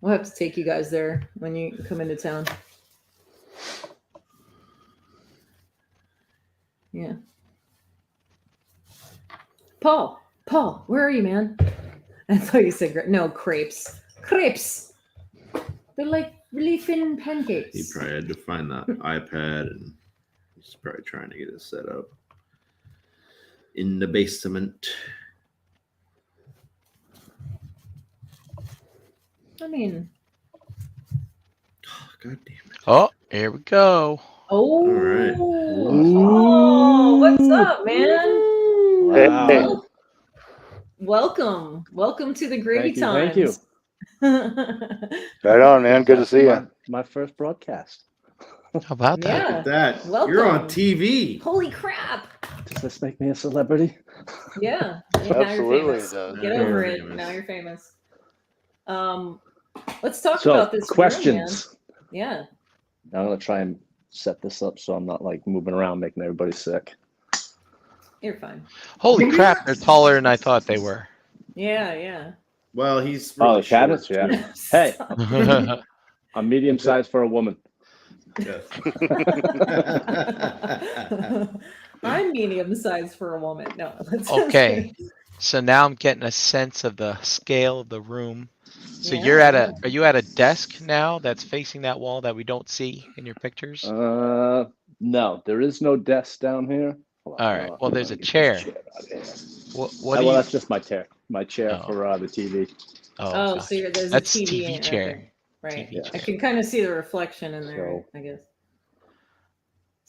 We'll have to take you guys there when you come into town. Yeah. Paul, where are you, man? I thought you said no crepes. Crepes. They're like really thin pancakes. he probably had to find that iPad, and he's probably trying to get it set up in the basement. I mean, Oh, God damn it! Oh, here we go. oh, All right. oh, what's up, man? Wow. Welcome to the Gravy Thank you, Times. Right on, man. Good to see you. My first broadcast. How about that? Yeah. Look at that. Welcome. You're on TV. Holy crap! Does this make me a celebrity? Yeah, now you're Absolutely, it famous. does. Get Now over you're it. famous. Now you're famous. Let's talk So, about this room, questions. man. Yeah. I'm gonna try and set this up so I'm not like moving around, making everybody sick. You're fine. Holy crap, they're taller than I thought they were. Yeah. Well, he's Oh, really the cabinets, short, yeah. too. Hey, I'm medium sized for a woman. Yes. I'm medium sized for a woman. No. let's- Okay. So now I'm getting a sense of the scale of the room. So Yeah. are you at a desk now that's facing that wall that we don't see in your pictures? No, there is no desk down here. Hold on, All right. Well, there's a let me get chair. this out of here. What do well, you? that's just my chair. My chair Oh. for the TV. Oh, gosh. so there's That's a TV, TV in- chair. okay. Right. TV I chair. can kind of see the reflection in there, So- I guess.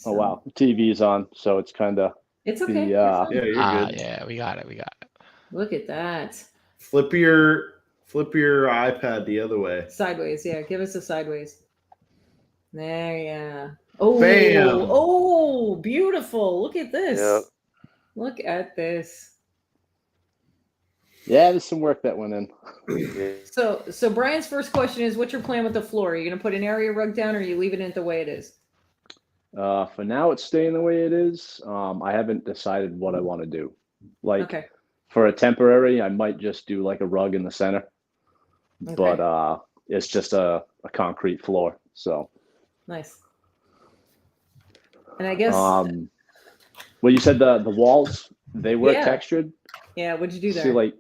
Oh wow, the TV's on, so it's kind of It's okay. The, You're fine. Yeah, you're Ah, good. yeah, we got it. Look at that. Flip your iPad the other way. Sideways, yeah. Give us a sideways. There, yeah. Oh, Bam. oh, beautiful. Look at this. Yep. Look at this. yeah. There's some work that went in. So Brian's first question is, what's your plan with the floor? Are you gonna put an area rug down, or are you leaving it the way it is? For now, it's staying the way it is. I haven't decided what I want to do. Like Okay. for a temporary, I might just do like a rug in the center, Okay. but it's just a concrete floor. So, Nice. And I guess, well, you said the walls, they were Yeah. textured. yeah. What'd you do there? See, like,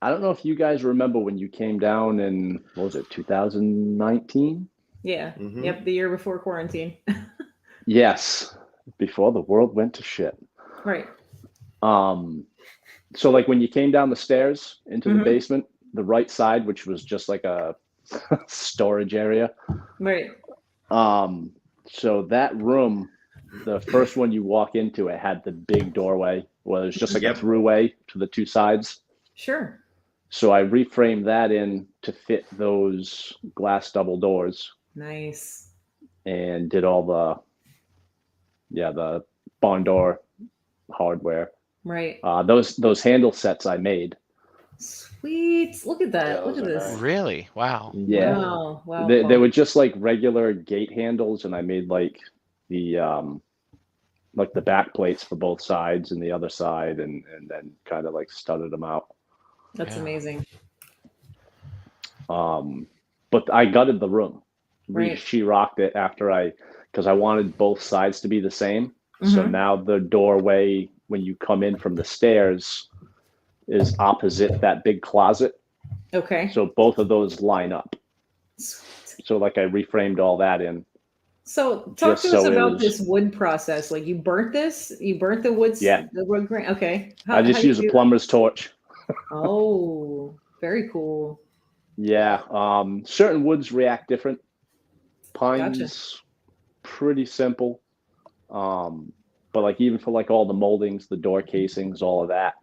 I don't know if you guys remember when you came down in, what was it, 2019? Yeah. Mhm. Yep. The year before quarantine. Yes, before the world went to shit. Right. So like when you came down the stairs into Mhm. the basement, the right side, which was just like a storage area. Right. So that room, the first one you walk into, it had the big doorway where there's just like Yep. a throughway to the two sides. Sure. So I reframed that in to fit those glass double doors Nice. and did all the barn door hardware. Right. Those handle sets I made. Sweet. Look at that. Yeah, Look those at are this. nice. Really? Wow. Yeah. Wow. Wow. They Paul. were just like regular gate handles, and I made like the back plates for both sides and the other side, and then kind of like studded them out. That's Yeah. amazing. But I gutted the room. Right. She rocked it because I wanted both sides to be the same. So Mhm. now the doorway when you come in from the stairs is opposite that big closet. Okay. So both of those line up. Sweet. So like I reframed all that in. So talk Just to us so it about was- this wood process. Like you burnt this? You burnt the wood? Yeah. The wood grain? Okay. I just how you use a do- plumber's torch. Oh, very cool. Yeah. Certain woods react different. Pine's pretty simple. But like even for like all the moldings, the door casings, all of that,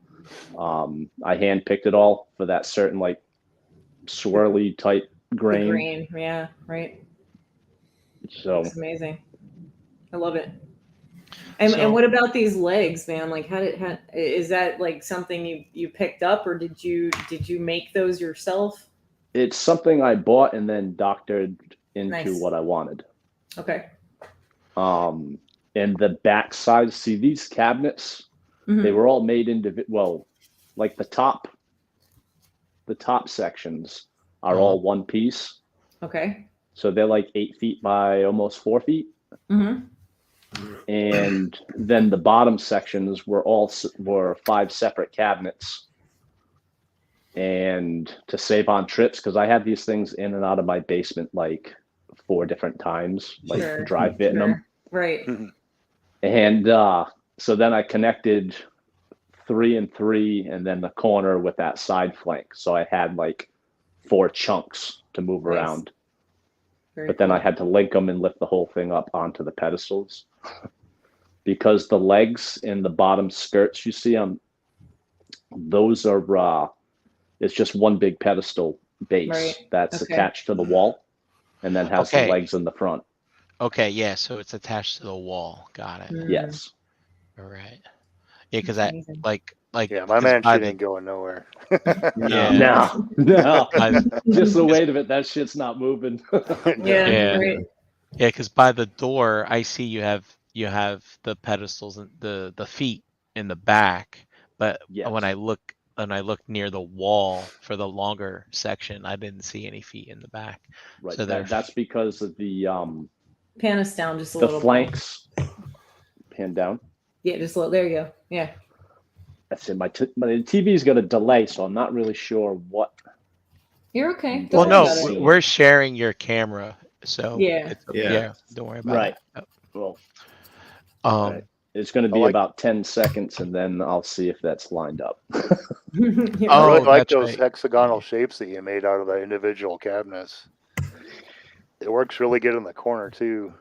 I hand picked it all for that certain like swirly type The grain. green, yeah, right. So Looks amazing. I love it. And So- what about these legs, man? Like, is that like something you picked up, or did you make those yourself? it's something I bought and then doctored into Nice. what I wanted. Okay. And the back side, see these cabinets, Mhm. they were all made well, like the top sections are all one piece. Okay. So they're like 8 feet by almost 4 feet. Mm-hmm. And then the bottom sections were 5 separate cabinets. And to save on trips, because I had these things in and out of my basement like 4 different times, like dry fitting them. Right. And so then I connected 3 and 3, and then the corner with that side flank. So I had like 4 chunks to move Nice. around. Very But then cool. I had to link them and lift the whole thing up onto the pedestals. Because the legs and the bottom skirts you see on those are it's just one big pedestal base Right. that's Okay. attached to the wall and then has the Okay. legs in the front. Okay, yeah, so it's attached to the wall. Got it. Mm. Yes. All right. Yeah, because That's I amazing. like Yeah, my 'cause man by shit the- ain't going nowhere. Yeah. No. by- Just the weight of it, that shit's not moving. Yeah. Yeah. Right. Yeah, because by the door, I see you have the pedestals and the feet in the back, but Yes. when I look near the wall for the longer section, I didn't see any feet in the back. Right. So That's because of the Pan us down just a little. Paul. flanks. Pan down. Yeah, just a little. There you go. Yeah. That's it. My TV's got a delay, so I'm not really sure what. You're okay. Well, Don't no, worry about it. we're sharing your camera, so Yeah. Yeah. don't worry about Right. it. Well, Um, it's going to be I like- about 10 seconds, and then I'll see if that's lined up. Yeah. I really Oh, like that's those right. hexagonal shapes that you made out of the individual cabinets. It works really good in the corner too.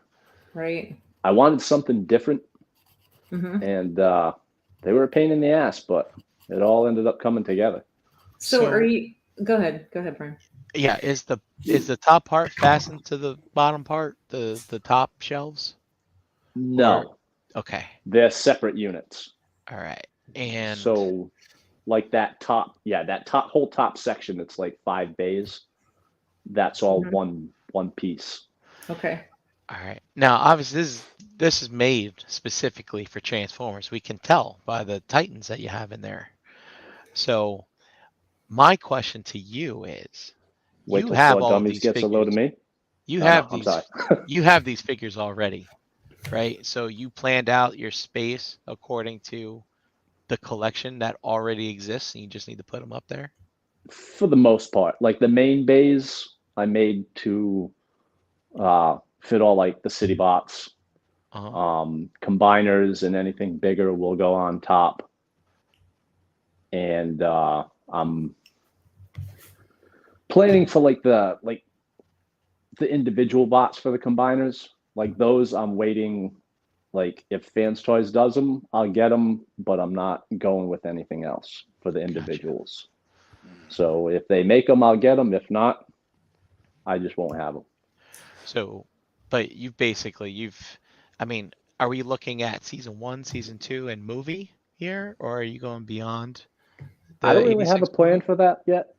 Right. I wanted something different, Hmm. and they were a pain in the ass, but it all ended up coming together. So are you? Go ahead, Brian. yeah, is the top part fastened to the bottom part, the top shelves? No, Okay, they're separate units. all right, and So, like that whole top section, it's like 5 bays. That's all Mhm. one piece. Okay. all right. Now, obviously, this is made specifically for Transformers. We can tell by the Titans that you have in there. So, my question to you is, Wait you till have Sword all of Dummies these gets a load of figures. me. You Oh, have no, I'm these. sorry. You have these figures already, right? So you planned out your space according to the collection that already exists, and you just need to put them up there. For the most part, like the main bays, I made to fit all like the city bots. Uh-huh. Combiners and anything bigger will go on top. And I'm planning for like the individual bots for the combiners. Like those, I'm waiting. Like if Fans Toys does them, I'll get them, but I'm not going with anything else for the individuals. So if they make them, I'll get them. If not, I just won't have them. So, but I mean, are we looking at season 1, season 2, and movie here, or are you going beyond? I don't really have a 86 plan movie? for that yet.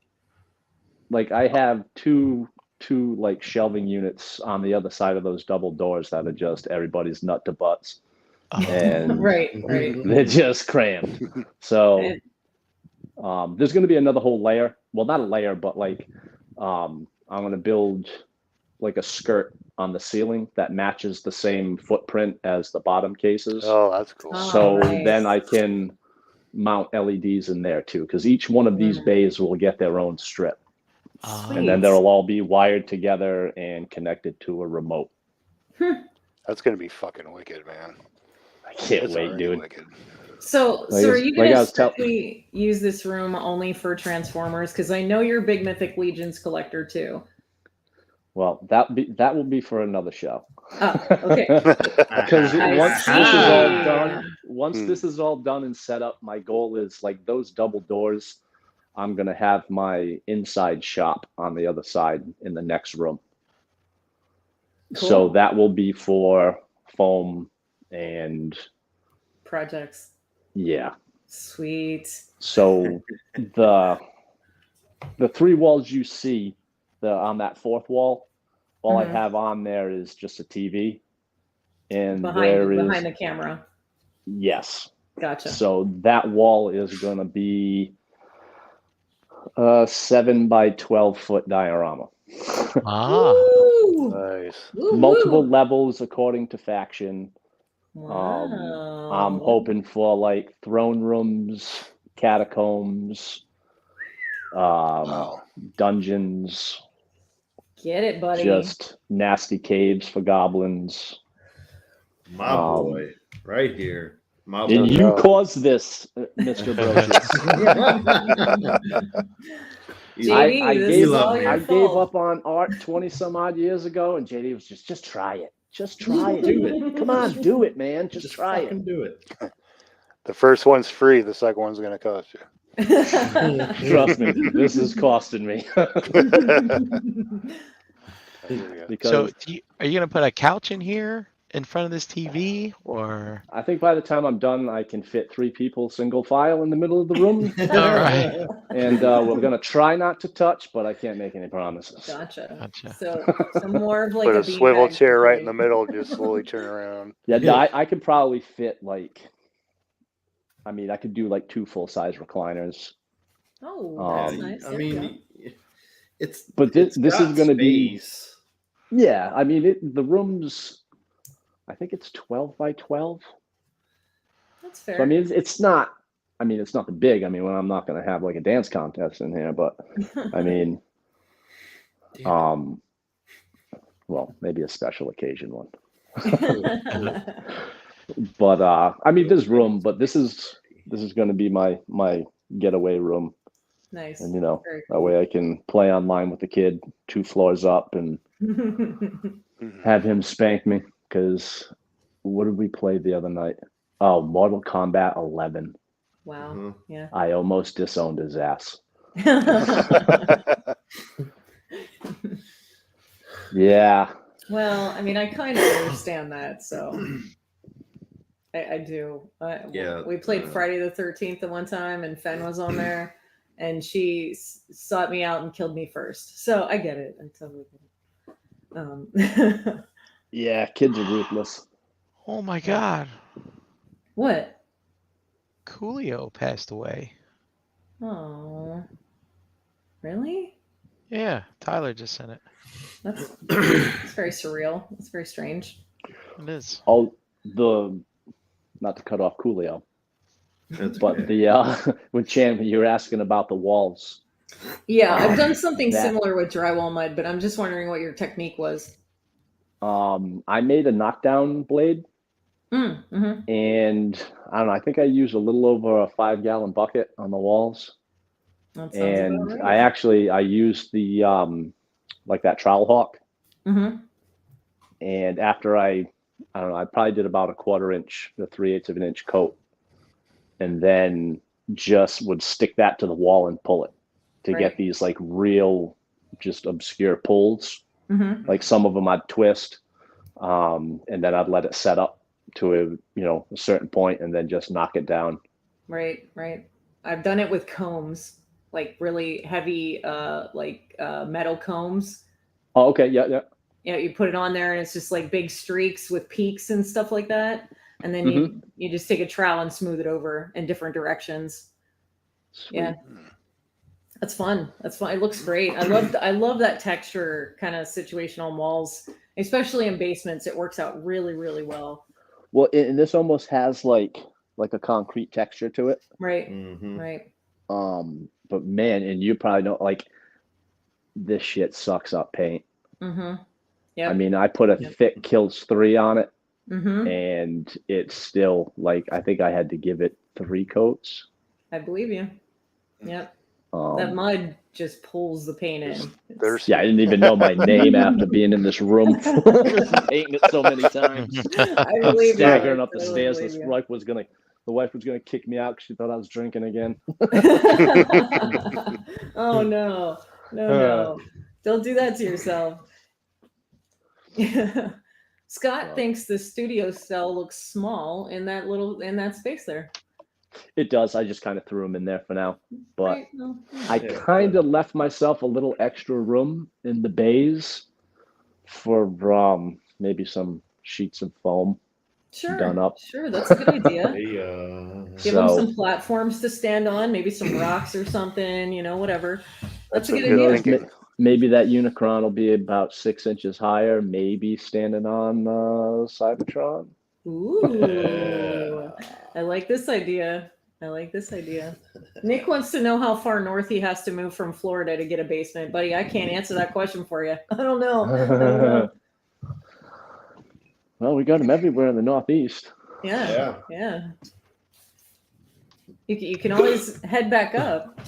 Like I have two like shelving units on the other side of those double doors that are just everybody's nut to butts, Oh, and Right. they're just crammed. So And- there's going to be another whole layer. Well, not a layer, but like I'm going to build like a skirt on the ceiling that matches the same footprint as the bottom cases. Oh, that's cool. Oh, So nice. then I can mount LEDs in there too, because each one of these bays will get their own strip. oh, And then Sweet. they'll all be wired together and connected to a remote. That's gonna be fucking wicked, man. I can't It's wait, already dude. wicked. So Like are it's- you like I gonna was tell- strictly use this room only for Transformers? Because I know you're a big Mythic Legions collector too. Well, that will be for another show. Oh, okay. Because I once this is all see. done, Hmm. this is all done and set up, my goal is like those double doors. I'm gonna have my inside shop on the other side in the next room. So Cool. that will be for foam and Projects. yeah. Sweet. So the three walls you see on that fourth wall, all I Mhm. have on there is just a TV, and there behind is the camera. yes. Gotcha. So that wall is going to be a 7 by 12-foot diorama. Ah, Woo! Nice. Woo, Multiple woo. levels according to faction. Wow. I'm hoping for like throne rooms, catacombs, Wow. dungeons, Get it, buddy. just nasty caves for goblins. My boy, right here. My And boy. you Yeah. caused this, Mr. Brocious. JD, I this gave is all up. your I gave fault. up on art 20 some odd years ago, and JD was just try it. Just try it. Do it. Come on, do it, man. Just try fucking it. do it. The first one's free. The second one's going to cost you. Trust me, this is costing me. I hear ya. Because so are you gonna put a couch in here in front of this TV, or? I think by the time I'm done, I can fit 3 people single file in the middle of the room. All right. And we're going to try not to touch, but I can't make any promises. Gotcha. Gotcha. So more of like Put a a swivel beanbag chair right in the situation. middle, just slowly turn around. Yeah, no, I could probably fit like, I mean, I could do like 2 full-size recliners. Oh, that's nice. I There mean, you go. it's But it's this is got going to be, space. yeah, I mean, the room's, I think it's 12 by 12. That's fair. So, I mean, it's not, I mean, it's not the big, I mean, when I'm not going to have like a dance contest in here, but I mean, well, maybe a special occasion one. But I mean, there's room, but this is going to be my getaway room, Nice. and you know, Very that way I can play online with the kid 2 floors up and have him spank me. Because what did we play the other night? Oh, Mortal Kombat 11. Wow. Mhm. Yeah. I almost disowned his ass. Yeah. Well, I mean, I kind of understand that, so I do. Yeah. We played Friday the 13th the one time, and Fen was on there, and she sought me out and killed me first. So I get it. I totally get it. Yeah, kids are ruthless. Oh my God, What? Coolio passed away. Oh, really? Yeah, Tyler just sent it. That's very surreal. It's very strange. It is. Oh, not to cut off Coolio, That's but okay. when Chan, you were asking about the walls. Yeah, I've done something that- similar with drywall mud, but I'm just wondering what your technique was. I made a knockdown blade, Mm-hmm. and I don't know. I think I used a little over a 5-gallon bucket on the walls, That sounds and about right. I used the like that trowel hawk. Mm-hmm. And after I don't know, I probably did about a 1/4 inch, the 3/8 of an inch coat, and then just would stick that to the wall and pull it to Right. get these like real, just obscure pulls. Mm-hmm. Like some of them I'd twist, and then I'd let it set up to a certain point, and then just knock it down. Right. I've done it with combs, like really heavy, metal combs. Oh, okay, yeah. Yeah, you put it on there, and it's just like big streaks with peaks and stuff like that. And then you just take a trowel and smooth it over in different directions. Sweet. Yeah, that's fun. It looks great. I love that texture kind of situation on walls, especially in basements. It works out really, really well. Well, and this almost has like a concrete texture to it. Right. Mhm. Right. But man, and you probably know, like, this shit sucks up paint. Mm-hmm. Yeah. I mean, I put a thick Kills 3 on it, Mm-hmm. and it's still like, I think I had to give it 3 coats. I believe you. Yep. That mud just pulls the paint in. There's Yeah, I didn't even know my name after being in this room painting it so many times. I believe you. Staggering up the I totally stairs, believe you. the wife was gonna kick me out because she thought I was drinking again. Oh no. No. Don't do that to yourself. Scott Well. thinks the studio cell looks small in that space there. It does. I just kind of threw him in there for now, but Right? No. I Yeah, kind of left myself a little extra room in the bays for maybe some sheets of foam Sure. done up. Sure, that's a good idea. Give them So- some platforms to stand on, maybe some rocks or something, whatever. That's a what good I'm idea. thinking. Maybe that Unicron will be about 6 inches higher, maybe standing on Cybertron. Ooh. I like this idea. Nick wants to know how far north he has to move from Florida to get a basement. Buddy, I can't answer that question for you. I don't know. Well, we got them everywhere in the Northeast. Yeah. You can always head back up.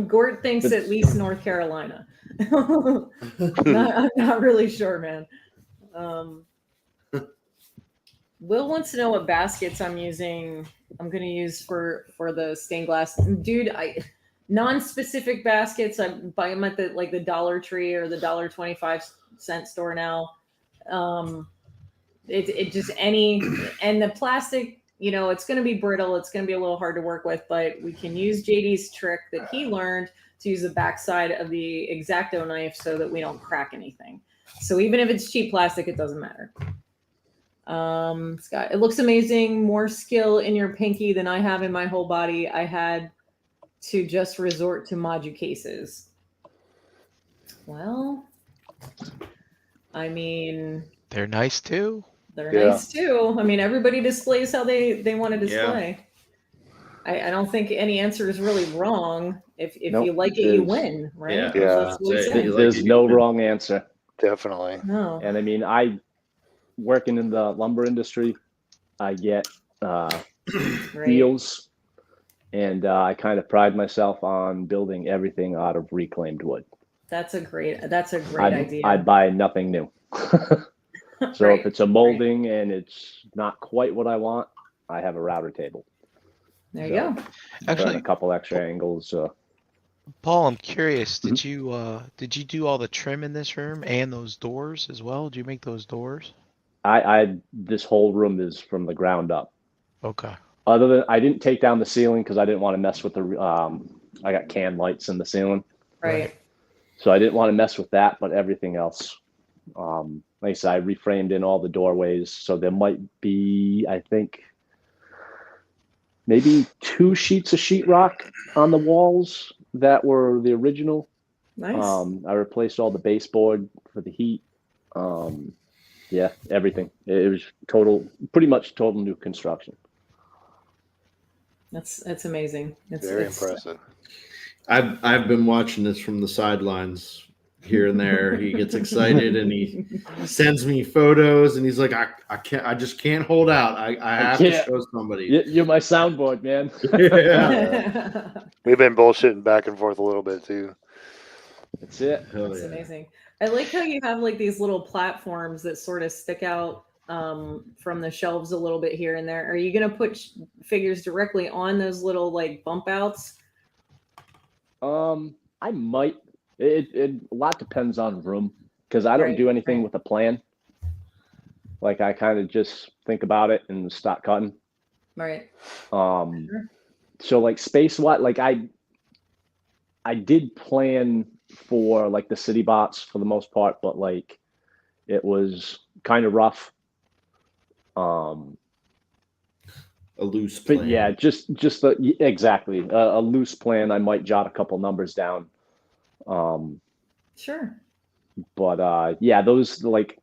Gort thinks at least North Carolina. I'm not really sure, man. Will wants to know what baskets I'm going to use for the stained glass. Dude, non-specific baskets. I buy them at the Dollar Tree or the $1.25 store now. It just and the plastic, it's going to be brittle. It's going to be a little hard to work with, but we can use JD's trick that he learned to use the backside of the X-Acto knife so that we don't crack anything. So even if it's cheap plastic, it doesn't matter. Scott, it looks amazing. More skill in your pinky than I have in my whole body. I had to just resort to Maju cases. Well, I mean, They're nice too. they're nice too. I mean, everybody displays how they want to display. I don't think any answer is really wrong. If Nope, you like it, you win, right? Yeah. That's what we Say, say. you like There's it, no you win. wrong answer. Definitely. No. And I mean, working in the lumber industry, I get Right. deals, and I kind of pride myself on building everything out of reclaimed wood. That's a great idea. I buy nothing new. So Right, if it's a molding and it's not quite what I want, I have a router table. There you go. Put Actually, in a couple extra angles. Paul, I'm curious. Mm-hmm. Did you do all the trim in this room and those doors as well? Did you make those doors? This whole room is from the ground up. Okay. Other than I didn't take down the ceiling because I didn't want to mess with the I got can lights in the ceiling. Right. So I didn't want to mess with that, but everything else, like I said, I reframed in all the doorways. So there might be, I think, maybe 2 sheets of sheetrock on the walls that were the original. Nice. I replaced all the baseboard for the heat. Yeah, everything. It was pretty much total new construction. That's amazing. Very impressive. I've been watching this from the sidelines here and there. He gets excited and he sends me photos and he's like, I just can't hold out. I have to show somebody. You're my soundboard, man. Yeah. We've been bullshitting back and forth a little bit too. That's it. Hell That's yeah. amazing. I like how you have like these little platforms that sort of stick out from the shelves a little bit here and there. Are you going to put figures directly on those little like bump outs? I might. It a lot depends on room because I don't do anything with a plan. Like I kind of just think about it and start cutting. Right. So like space what like I did plan for like the city bots for the most part, but like it was kind of rough. A loose plan. But yeah, just exactly a loose plan. I might jot a couple numbers down. Sure. But yeah, those like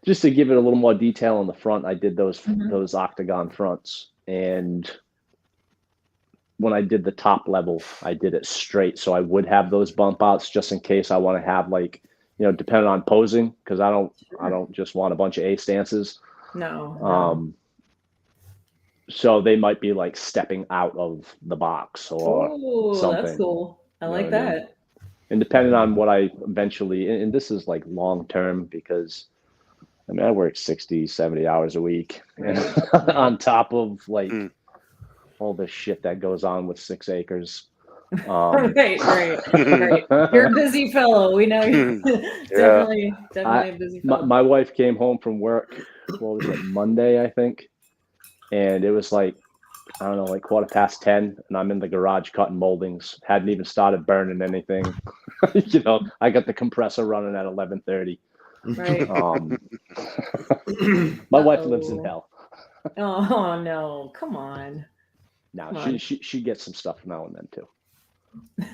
just to give it a little more detail on the front, I did those octagon fronts, and when I did the top level, I did it straight, so I would have those bump outs just in case I want to have like depending on posing, because I don't just want a bunch of A stances. No. So they might be like stepping out of the box or Oh, something. that's cool. I You know like what I mean? that. And depending on what I eventually, and this is like long term because I mean, I work 60, 70 hours a week Right. on top of like Mm. all the shit that goes on with 6 acres. Right. You're a busy fellow. We know you. Definitely a busy fellow. My wife came home from work, what was it, Monday, I think? And it was like, I don't know, like 10:15, and I'm in the garage cutting moldings. Hadn't even started burning anything. You know, I got the compressor running at 11:30. Right. My wife lives in hell. Oh no! Come on. Now Come on. she gets some stuff now and then too.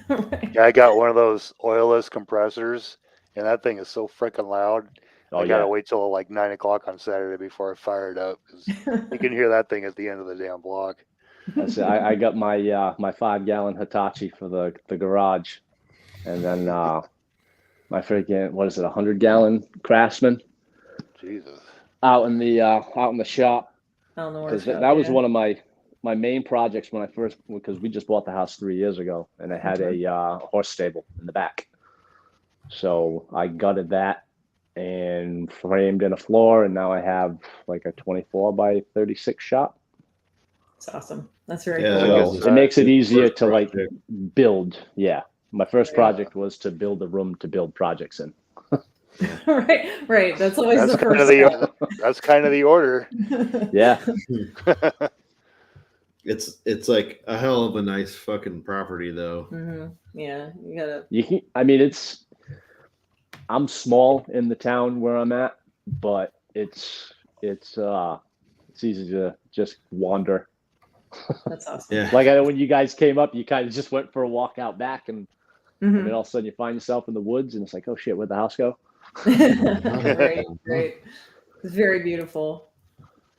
Right. Yeah, I got one of those oilless compressors, and that thing is so freaking loud. Oh, I gotta yeah. wait till like 9 o'clock on Saturday before I fire it up because you can hear that thing at the end of the damn block. That's it. I got my my 5-gallon Hitachi for the garage, and then my freaking, what is it, 100-gallon Craftsman Jesus. out in the shop, I don't know because that was one of my main projects when I first, because we just bought the house 3 years ago, and it had a horse stable in the back. So I gutted that and framed in a floor, and now I have like a 24 by 36 shop. It's awesome. That's very Yeah, cool. So it makes it easier to like project. build. Yeah. My first Right. project was to build a room to build projects in. Right. That's always That's the kind first of step. that's kind of the order. Yeah. It's like a hell of a nice fucking property though. Yeah, you gotta. I mean, I'm small in the town where I'm at, but it's easy to just wander. That's awesome. Yeah. Like I know when you guys came up, you kind of just went for a walk out back, and Mhm. then all of a sudden you find yourself in the woods, and it's like, oh shit, where'd the house go? Right. It's very beautiful.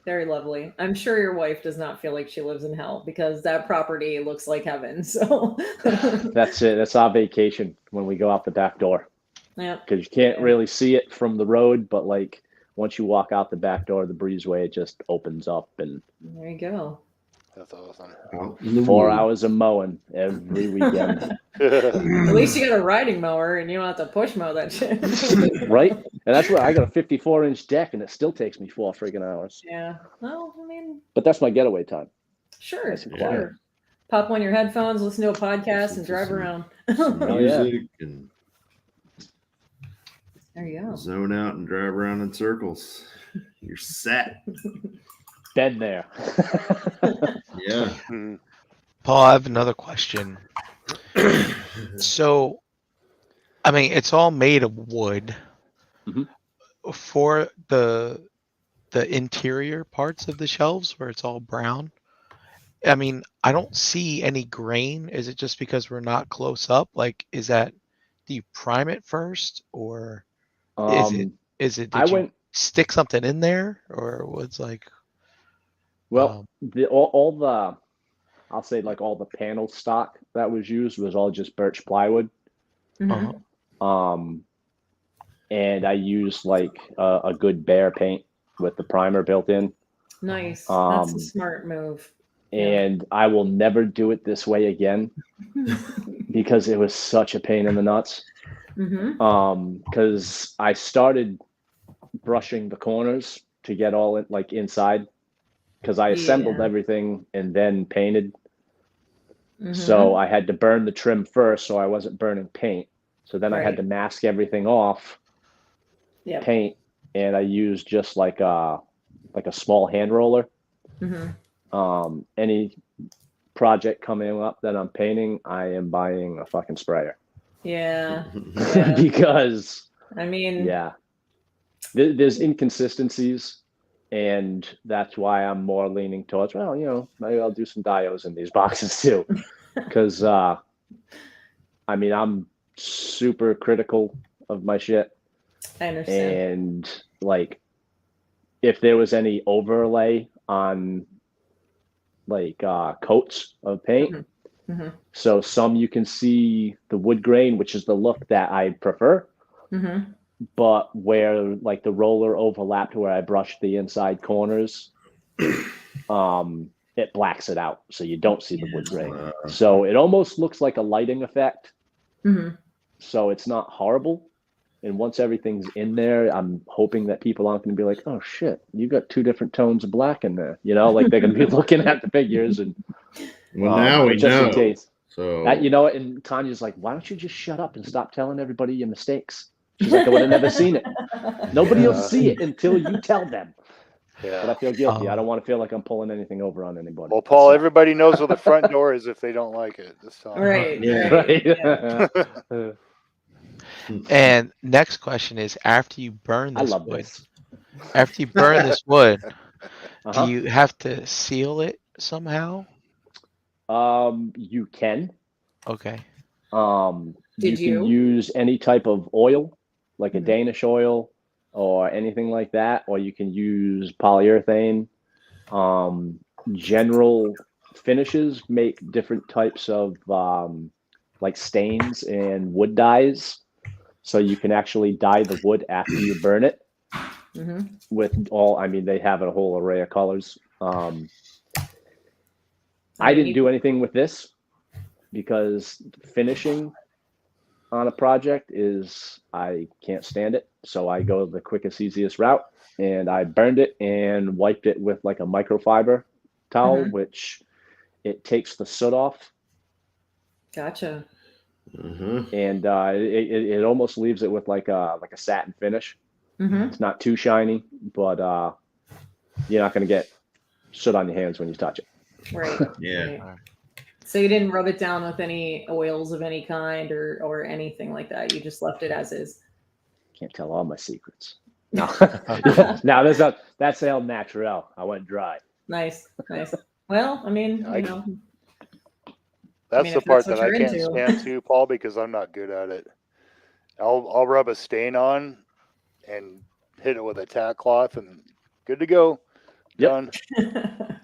Very lovely. I'm sure your wife does not feel like she lives in hell because that property looks like heaven. So That's it. That's our vacation when we go out the back door. yeah. Because you can't really see it from the road, but like once you walk out the back door of the breezeway, it just opens up, and There you go. That's awesome. Out in the 4 woods. hours of mowing every weekend. At least you got a riding mower and you don't have to push mow that shit. Right? And that's where I got a 54-inch deck, and it still takes me 4 freaking hours. Yeah. Well, I mean, But that's my getaway time. sure. Nice and quiet. Sure. Pop on your headphones, listen to a podcast, and drive around. Some Oh, yeah. music and There you go. zone out and drive around in circles. You're set. Been there. Yeah. Mm. Paul, I have another question. So, I mean, it's all made of wood. Mhm. For the interior parts of the shelves where it's all brown. I mean, I don't see any grain. Is it just because we're not close up? Like, do you prime it first, or is it? Did you stick something in there, or was like? Well, all the, I'll say like all the panel stock that was used was all just birch plywood. Mhm. And I used like a good Behr paint with the primer built in. Nice. That's a smart move. And I will never do it this way again because it was such a pain in the nuts. Because I started brushing the corners to get all it like inside, because I assembled everything and then painted. So I had to burn the trim first, so I wasn't burning paint. So then I had to mask everything off, paint, and I used just like a small hand roller. Any project coming up that I'm painting, I am buying a fucking sprayer. Yeah. Because I mean, there's inconsistencies, and that's why I'm more leaning towards, well, you know, maybe I'll do some dios in these boxes too. Because I mean, I'm super critical of my shit. I understand. And like, if there was any overlay on like coats of paint, so some you can see the wood grain, which is the look that I prefer. But where like the roller overlapped where I brushed the inside corners, it blacks it out, so you don't see the wood grain. Uh, So it almost looks like a lighting effect. Hmm. So it's not horrible. And once everything's in there, I'm hoping that people aren't going to be like, "Oh shit, you got 2 different tones of black in there." You know, like they're going to be looking at the figures and well, now we just know. in case. So That, you know, and Tanya's like, "Why don't you just shut up and stop telling everybody your mistakes?" She's like, "I would have never seen it. Nobody will Yeah. see it until you tell them." But I Yeah. feel guilty. I Oh. don't want to feel like I'm pulling anything over on anybody. Well, Paul, So- everybody knows where the front door is if they don't like it. Just tell 'em. Right. Yeah. Right. Right. Yeah. And next question is: after you burn I this love wood, this. after you burn this wood, Uh-huh. do you have to seal it somehow? You can. Okay. Did You can you? use any type of oil, like a Mhm. Danish oil or anything like that, or you can use polyurethane. General finishes make different types of like stains and wood dyes, so you can actually dye the wood after you burn it Hmm. with all. I mean, they have a whole array of colors. I didn't do anything with this because finishing on a project is, I can't stand it. So I go the quickest, easiest route, and I burned it and wiped it with like a microfiber towel, which it takes the soot off, Gotcha. Mhm. and it almost leaves it with like a satin finish. Hmm. It's not too shiny, but you're not going to get soot on your hands when you touch it. Right. Yeah. Right. So you didn't rub it down with any oils of any kind or anything like that. You just left it as is. Can't tell all my secrets. No, no, that's El Natural. I went dry. Nice. Nice. Well, I mean, I- you know, That's mean, the if that's part what that I you're can't into. stand too, Paul, because I'm not good at it. I'll rub a stain on and hit it with a tack cloth and good to go. Yep. Done.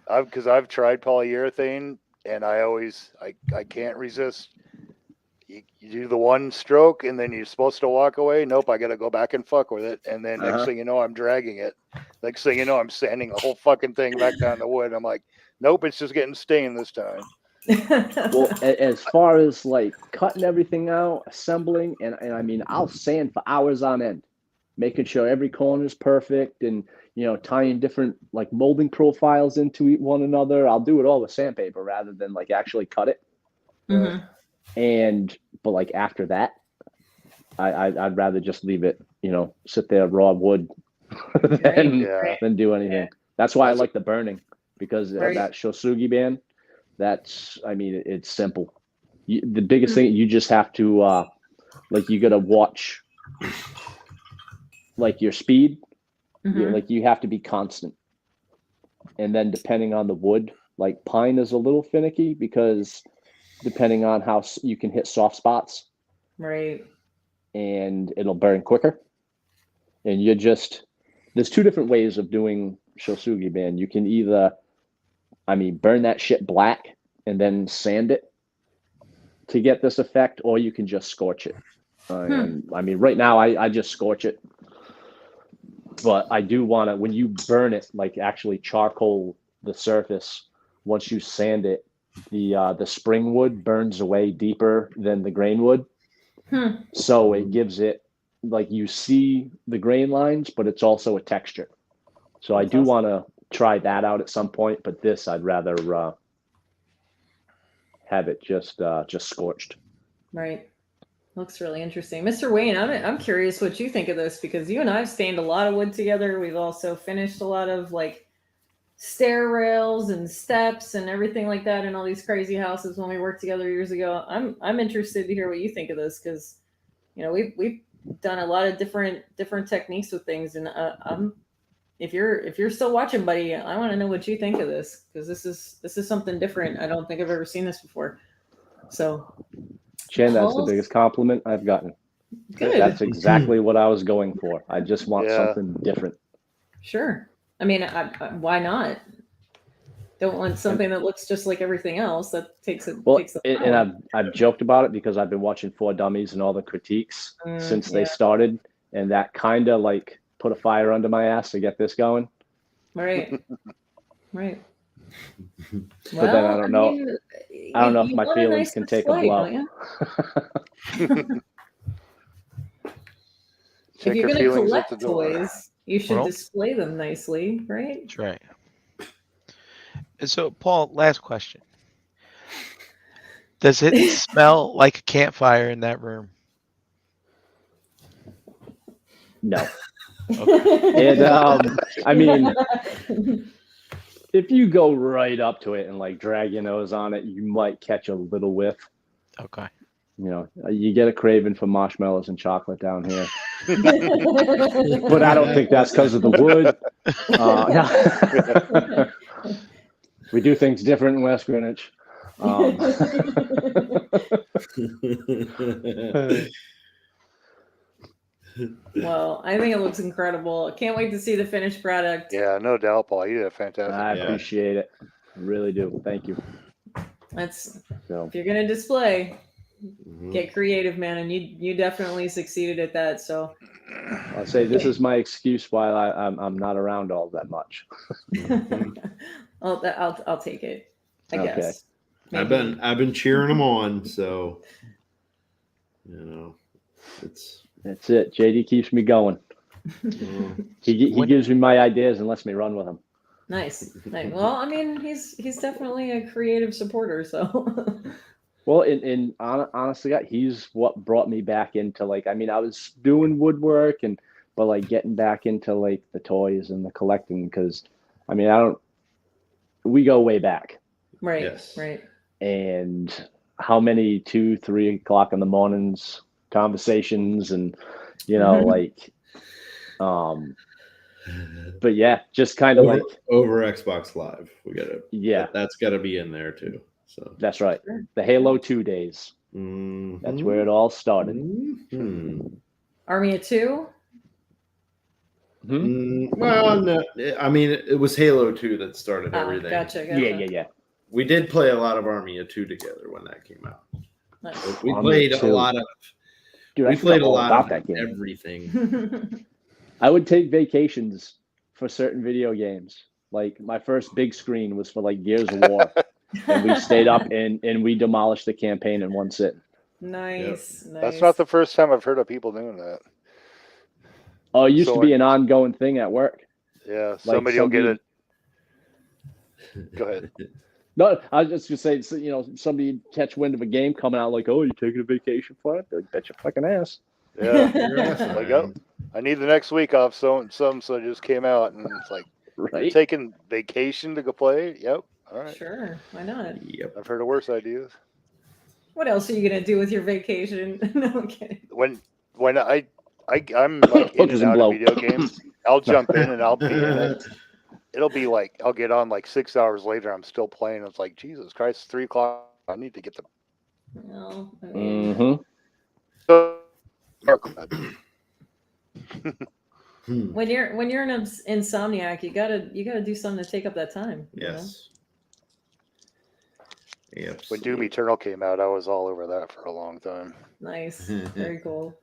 Because I've tried polyurethane and I can't resist. You do the one stroke and then you're supposed to walk away. Nope, I got to go back and fuck with it. And then next thing you know, I'm dragging it. Next thing you know, I'm sanding the whole fucking thing back down the wood. I'm like, nope, it's just getting stained this time. Well, as far as like cutting everything out, assembling, and I mean, I'll sand for hours on end, making sure every corner is perfect, and tying different like molding profiles into one another. I'll do it all with sandpaper rather than like actually cut it. Mhm. But like after that, I'd rather just leave it, sit there raw wood than Yeah. than do anything. That's why I That's a- like the burning, because Right. that Shosugi band. I mean, it's simple. The biggest thing, you just have to, like, you got to watch, like, your speed. Mhm. Like, you have to be constant. And then depending on the wood, like pine is a little finicky because depending on how you can hit soft spots, Right. and it'll burn quicker. And there's 2 different ways of doing Shosugi band. You can either, burn that shit black and then sand it to get this effect, or you can just scorch it. And right now I just scorch it, but I do want to, when you burn it, like actually charcoal the surface, once you sand it, the spring wood burns away deeper than the grain wood. So it gives it, like, you see the grain lines, but it's also a texture. So I do want to try that out at some point, but this I'd rather have it just scorched. Right. Looks really interesting. Mr. Wayne, I'm curious what you think of this, because you and I have stained a lot of wood together. We've also finished a lot of like stair rails and steps and everything like that in all these crazy houses when we worked together years ago. I'm interested to hear what you think of this, because we've done a lot of different techniques with things, and if you're still watching, buddy, I want to know what you think of this, because this is something different. I don't think I've ever seen this before. So, Jen, that's the Paul's- biggest compliment I've gotten. Good. That's exactly what I was going for. I just want something different. Sure. I mean, why not? Don't want something that looks just like everything else. That takes the and power. I've joked about it because I've been watching 4 Dummies and all the critiques since they started, and that kind of like put a fire under my ass to get this going. Right. Right. But then I don't know. mean, I don't know if you my want a feelings nice can take a display, blow. don't you? If Take you're your going to feelings at the collect door. toys, you should Well- display them nicely, right? That's right. And so, Paul, last question. Does it smell like a campfire in that room? No. Okay. And I mean, if you go right up to it and like drag your nose on it, you might catch a little whiff. Okay. You know, you get a craving for marshmallows and chocolate down here. But I don't think that's because of the wood. No. We do things different in West Greenwich. Well, I think it looks incredible. I can't wait to see the finished product. Yeah, no doubt, Paul. You did a fantastic I job. appreciate it. I really do. Thank you. That's So if you're gonna display, Mhm. get creative, man, and you definitely succeeded at that. So I'll say this is my excuse why I'm not around all that much. I'll take it. I Okay. guess. I've Maybe. been cheering them on, so you know, it's That's it. JD keeps me going. He When- gives me my ideas and lets me run with them. Nice. Well, I mean, he's definitely a creative supporter. So Well, honestly, he's what brought me back into like. I mean, I was doing woodwork but like getting back into like the toys and the collecting because, I mean, we go way back. right, Yes. right. And how many 2, 3 o'clock in the mornings conversations and Mhm. like but yeah, just kind of like over Xbox Live. We gotta yeah, that's gotta be in there too. So that's right. Sure. The Halo 2 days. mhm. That's where it all started. Mhm. Army of Two. Well, no, I mean it was Halo 2 that started everything. Gotcha. Yeah. We did play a lot of Army of 2 together when that came out. Nice. We Army played of a 2. lot of Dude, we I played forgot a all lot about of that game. everything. I would take vacations for certain video games. Like my first big screen was for like Gears of War, and we stayed up and we demolished the campaign in one sitting. Nice. That's not the first time I've heard of people doing that. Oh, it used So to be I- an ongoing thing at work. Yeah, somebody will get it. Go ahead. No, I was just gonna say, so, somebody catch wind of a game coming out like, "Oh, you taking a vacation for it?" Like, bet your fucking ass. Yeah. Your ass, Like, man. oh, I need the next week off. So just came out, and it's like, you're Right? taking vacation to go play? Yep. All right. Sure. Why not? Yep. I've heard of worse ideas. What else are you gonna do with your vacation? No, I'm kidding. When I'm like in Hookers and and out blow. of video games, I'll jump in and I'll be in it. It'll be like I'll get on like 6 hours later. I'm still playing. It's like Jesus Christ, 3 o'clock. I need to get the. Well, I mean, when you're an insomniac, you gotta do something to take up that time. you know? Yes. Yep. When Doom Eternal came out, I was all over that for a long time. Nice. Very cool.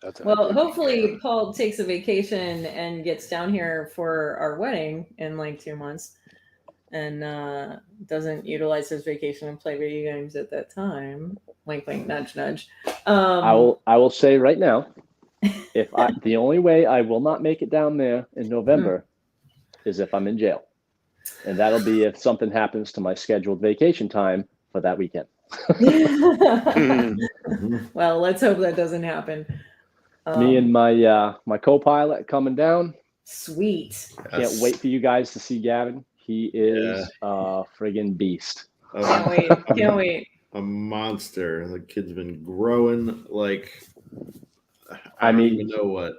That's an Well, RPG hopefully game. Paul takes a vacation and gets down here for our wedding in like 2 months, and doesn't utilize his vacation and play video games at that time. Wink, wink, nudge, nudge. I will say right now, the only way I will not make it down there in November is if I'm in jail, and that'll be if something happens to my scheduled vacation time for that weekend. Well, let's hope that doesn't happen. Me and my co-pilot coming down. Sweet. Can't wait for you guys to see Gavin. He is a friggin' beast. Can't wait. Can't wait. A monster. The kid's been growing like I don't mean, even know what.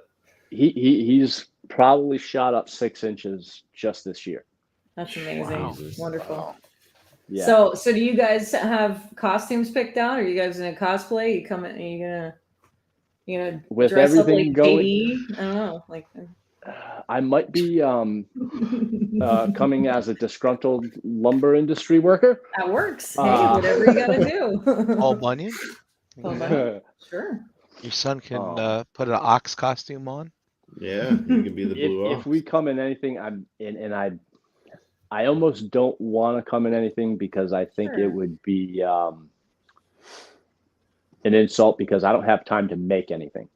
He's probably shot up 6 inches just this year. That's amazing. Wow. Wonderful. Wow. Yeah. So do you guys have costumes picked out? Are you guys gonna cosplay? Are you gonna With dress everything up like going- JD? I don't know. Like I might be coming as a disgruntled lumber industry worker. that works. Hey, whatever Uh, you gotta do. Paul Bunyan? Paul Bunyan. Sure. Your son can Oh. put an ox costume on. Yeah, you can be the blue if ox. we come in anything, I almost don't want to come in anything because I think it Sure. would be an insult because I don't have time to make anything.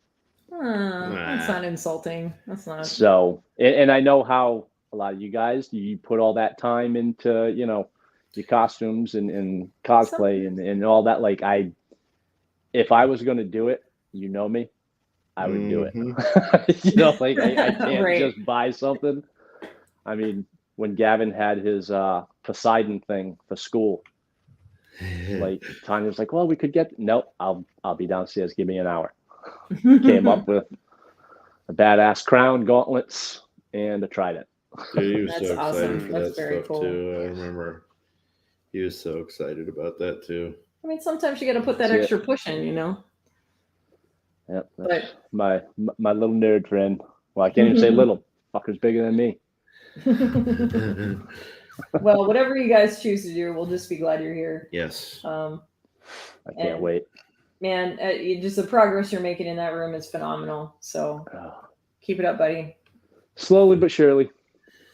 That's not insulting. That's not. So, and I know how a lot of you guys, you put all that time into, your costumes and cosplay and all that. Like if I was going to do it, you know me, I would do it. Like I can't Right. just buy something. I mean, when Gavin had his Poseidon thing for school, like Tanya's like, well, we could get, nope, I'll be downstairs. Give me an hour. Came up with a badass crown, gauntlets, and a trident. Dude, he was That's so excited awesome. for That's that very stuff cool. too. I remember he was so excited about that too. I mean, sometimes you got to put that That's it. extra push in, Yep, But- that's my little nerd friend. Well, I can't even say little. Fucker's bigger than me. Well, whatever you guys choose to do, we'll just be glad you're here. Yes. I can't And- wait. Man, just the progress you're making in that room is phenomenal. So keep it up, buddy. Slowly but surely.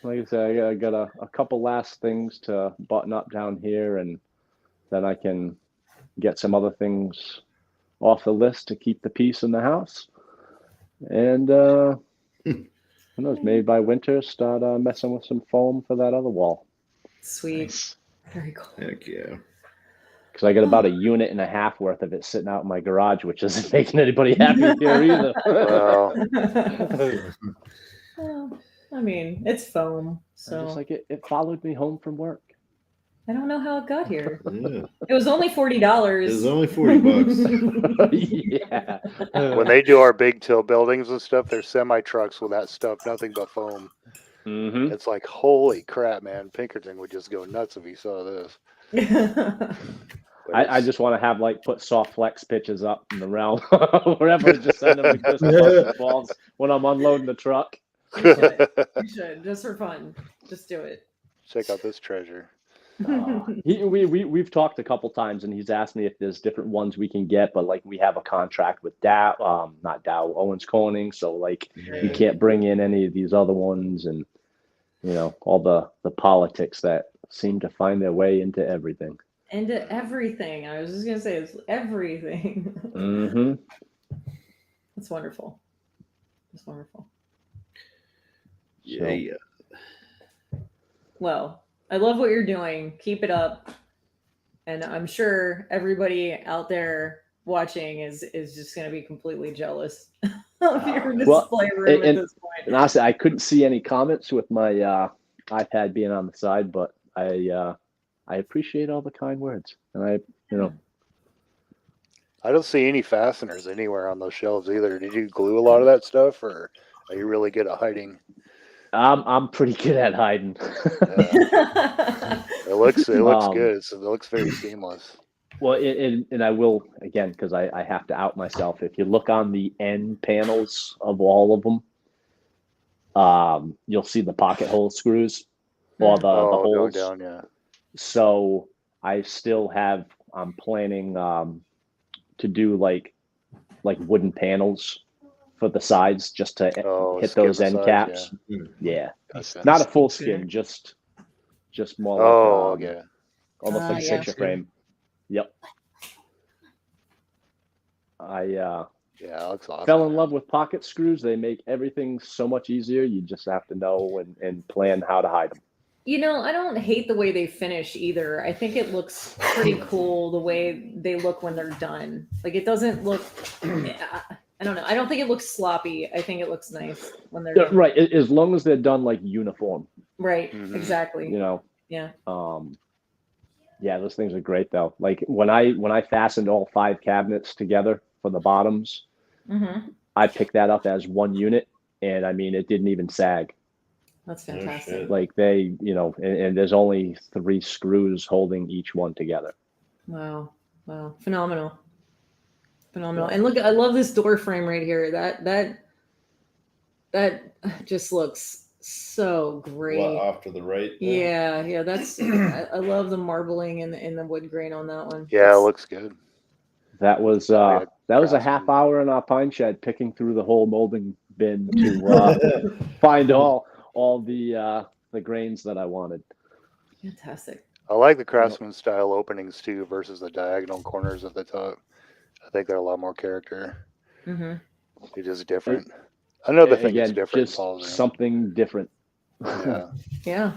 Like I said, I got a couple last things to button up down here, and then I can get some other things off the list to keep the peace in the house. And who knows, maybe by winter start messing with some foam for that other wall. Sweet. Nice. Very cool. Heck yeah. Because I got about a unit and a half worth of it sitting out in my garage, which isn't making anybody happy here either. Well, Well, I mean, it's foam, so Just like it followed me home from work. I don't know how it got here. Yeah. It was only $40. It was only $40. Yeah. when they do our big till buildings and stuff, they're semi trucks with that stuff, nothing but foam. Mm-hmm. It's like, holy crap, man. Pinkerton would just go nuts if he saw this. But I it's- just want to have put soft flex pitches up in the realm wherever, just send them to Crystal balls when I'm unloading the truck. You should, just for fun. Just do it. check out this treasure. We've talked a couple times, and he's asked me if there's different ones we can get, but we have a contract with Dow, not Dow, Owens Corning, so you can't bring in any of these other ones, and all the politics that seem to find their way into everything. Into everything. I was just gonna say it's everything. Mm-hmm. That's wonderful. That's wonderful. Yeah. Well, I love what you're doing. Keep it up. And I'm sure everybody out there watching is just going to be completely jealous of your display room at this point. And honestly, I couldn't see any comments with my iPad being on the side, but I appreciate all the kind words, and I don't see any fasteners anywhere on those shelves either. Did you glue a lot of that stuff, or are you really good at hiding? I'm pretty good at hiding. It looks good. It looks very seamless. Well, and I will, again, because I have to out myself. If you look on the end panels of all of them, you'll see the pocket hole screws or the holes. Going down, yeah. So I still have, I'm planning to do like wooden panels for the sides just to hit those skin end the sides, caps. Yeah. Okay. Not a full skin, just more okay. almost like a yeah. picture frame. Yep. Yeah, it looks awesome. Fell in love with pocket screws. They make everything so much easier. You just have to know and plan how to hide them. I don't hate the way they finish either. I think it looks pretty cool the way they look when they're done. It doesn't look, I don't know. I don't think it looks sloppy. I think it looks nice when they're done. Right. As long as they're done uniform. Right. Mhm. Exactly. Yeah. Yeah. Those things are great though. When I fastened all 5 cabinets together for the bottoms, Mm-hmm. I picked that up as one unit, and I mean it didn't even sag. That's fantastic. shit. They, and there's only 3 screws holding each one together. Wow. Phenomenal. And look, I love this door frame right here. That just looks so great. Off to the right? there? Yeah, that's I love the marbling and the wood grain on that one. Yeah, it looks good. That was yeah, that was a craftsman. half hour in our pine shed picking through the whole molding bin to find all the grains that I wanted. Fantastic. I like the Craftsman style openings too versus the diagonal corners at the top. I think they're a lot more character. Mm-hmm. They're just different. Another thing that's Again, different in just Paul's room. something different. Yeah. Yeah.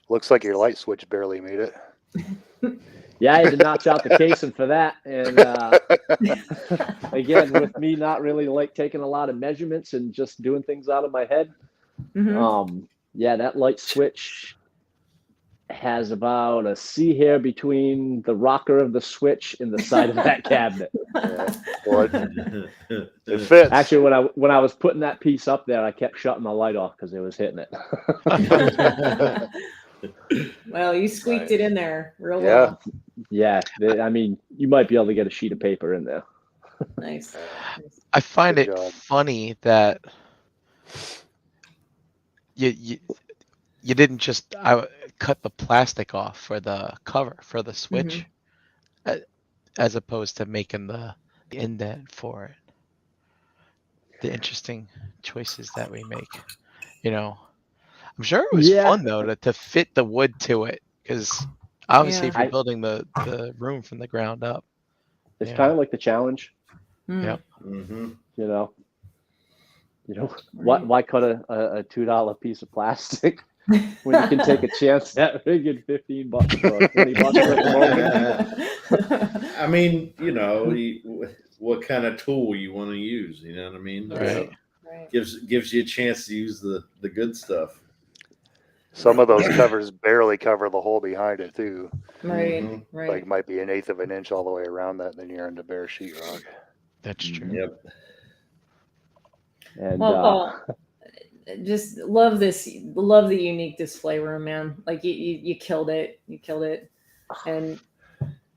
Looks like your light switch barely made it. Yeah, I had to notch out the casing for that. And again, with me not really like taking a lot of measurements and just doing things out of my head, Mm-hmm. yeah, that light switch has about a C hair between the rocker of the switch and the side of that cabinet. Yeah. Well, it fits. Actually, when I was putting that piece up there, I kept shutting the light off because it was hitting it. Well, you squeaked it in there real Yeah. well. Yeah, I mean, you might be able to get a sheet of paper in there. Nice. I find Good it job. funny that you didn't just cut the plastic off for the cover for the switch, as opposed to making the indent for it. The interesting choices that we make, you know. I'm sure it was fun though to fit the wood to it, because obviously if you're building the room from the ground up, it's kind of like the challenge. Yep. Mm-hmm. You know, why cut a $2 piece of plastic when you can take a chance at friggin' $15 or $20 I mean, you know, what kind of tool you want to use? You know what I mean? Right. Gives you a chance to use the good stuff. Some of those covers barely cover the hole behind it too. Right. Mhm. Right. Like might be 1/8 of an inch all the way around that, and then you're into bare sheetrock. That's true. Yep. And Well, Paul, just love the unique display room, man. Like you killed it. You killed it. And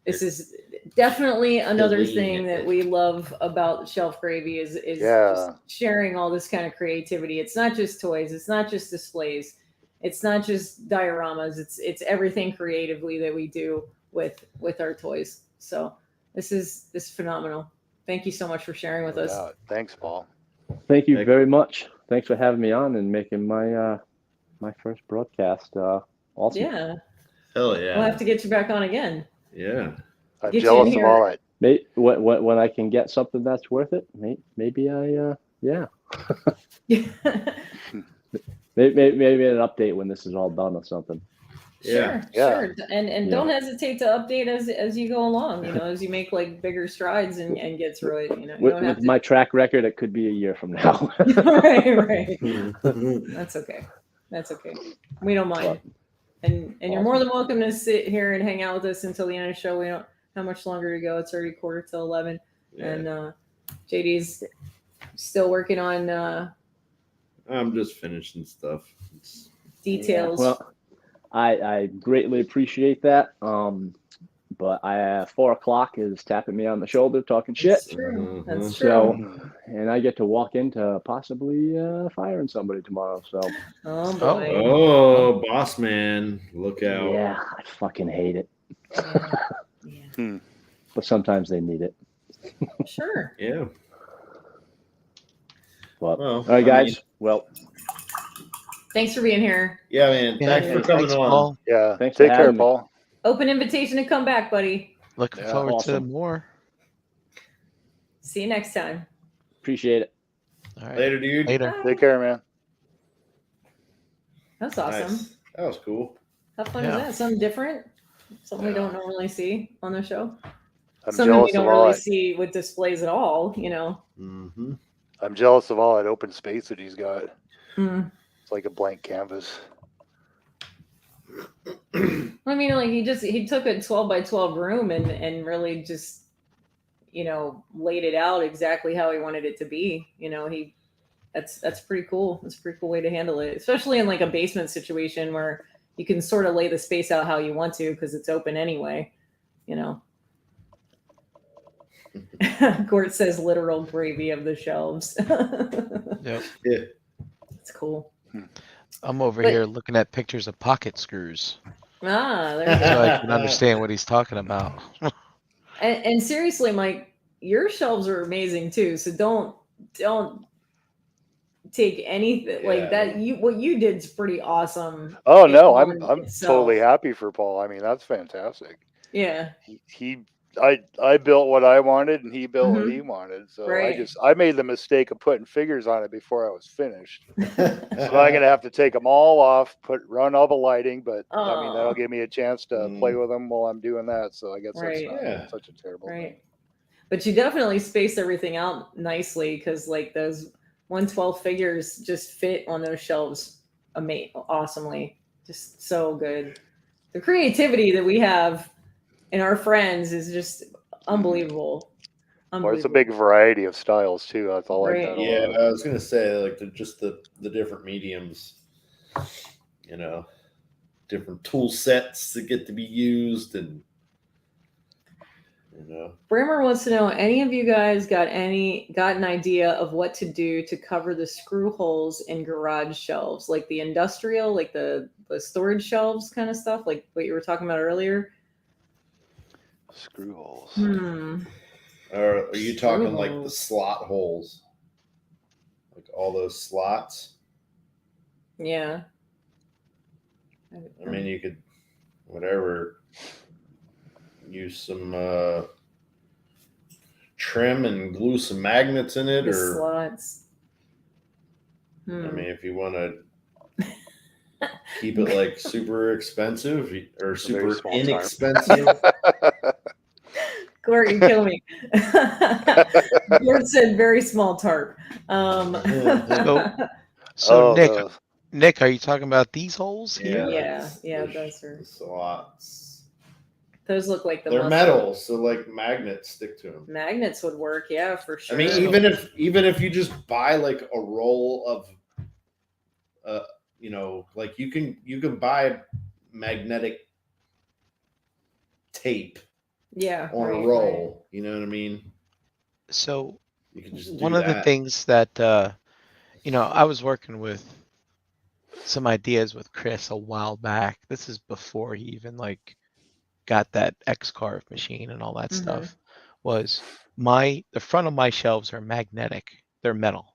this is definitely another thing that we love about ShelfGravy is just sharing all this kind of creativity. It's not just toys. It's not just displays. It's not just dioramas. It's everything creatively that we do with our toys. So this is phenomenal. Thank you so much for sharing with us. Thanks, Paul. Thank you very much. Thanks for having me on and making my my first broadcast. Awesome. Yeah. Hell yeah. We'll have to get you back on again. Yeah. I'm jealous of all that. When I can get something that's worth it, maybe I yeah. maybe an update when this is all done or something. Sure. And don't hesitate to update as you go along, you know, as you make like bigger strides and get through it, you know. With my track record, it could be a year from now. right. That's okay. We don't mind. And you're more than welcome to sit here and hang out with us until the end of the show. We don't how much longer to go. It's already 11:15. Yeah. And JD's still working on I'm just finishing stuff. Details. Yeah. Well, I greatly appreciate that. But 4:00 is tapping me on the shoulder, talking shit. That's true. That's true. So, and I get to walk into possibly firing somebody tomorrow. So. Oh boy. Oh, boss man, look out! Yeah, I fucking hate it. Yeah. But sometimes they need it. Sure. Yeah. Well, all right, guys. Thanks for being here. Yeah, man. Thanks for coming on. Paul. Yeah. Thanks. Take care, Paul. Open invitation to come back, buddy. Looking forward to more. See you next time. Appreciate it. All right. Later, dude. Later. Take care, man. That's awesome. Nice. That was cool. How fun is that? Something different? Something we don't normally see on the show? I'm Something we jealous don't of all really that. see with displays at all, you know. Mm-hmm. I'm jealous of all that open space that he's got. Mm. It's like a blank canvas. I mean, like he took a 12 by 12 room and really just, you know, laid it out exactly how he wanted it to be. You know, that's pretty cool. That's a pretty cool way to handle it, especially in like a basement situation where you can sort of lay the space out how you want to because it's open anyway, you know. Gort says literal gravy of the shelves. Yep. Yeah. It's cool. I'm over here looking at pictures of pocket screws. Ah, there you So go. I can understand what he's talking about. And seriously, Mike, your shelves are amazing too. So don't take anything like that. What you did's pretty awesome. Oh in no, on I'm itself. totally happy for Paul. I mean, that's fantastic. Yeah. I built what I wanted and he built what Mhm. he wanted. So Right. I made the mistake of putting figures on it before I was finished. So I'm gonna have to take them all off, run all the lighting, but I mean that'll Aw. give me a chance to play with them while I'm doing that. So I guess that's Right. not such a terrible thing. Right. But you definitely space everything out nicely because like those 112 figures just fit on those shelves awesomely. Just so good. The creativity that we have in our friends is just unbelievable. Well, it's a big variety of styles too. I like that a Yeah, lot. I was gonna say like the different mediums, you know, different tool sets that get to be used, and you know. Brammer wants to know, any of you guys got an idea of what to do to cover the screw holes in garage shelves, like the industrial, like the storage shelves kind of stuff, like what you were talking about earlier? Screw holes. Or are you talking Screw like the holes. slot holes, like all those slots? Yeah. I mean, you could whatever use some trim and glue some magnets in it, The or slots. I mean, if you want to keep it like super expensive or super small inexpensive. Court, you kill me. Court said very small tarp. So Oh, Nick, are you talking about these holes here? Yeah, those are the slots. Those look like They're metal, so like magnets stick to them. Magnets would work, yeah, for sure. I mean, even if you just buy like a roll of, you know, like you can buy magnetic tape, on a roll. Right. You know what I mean? So you can just one of the things that you know, I was working with some ideas with Chris a while back. This is before he even like got that X-Carve machine and all that stuff. Was the front of my shelves are magnetic. They're metal.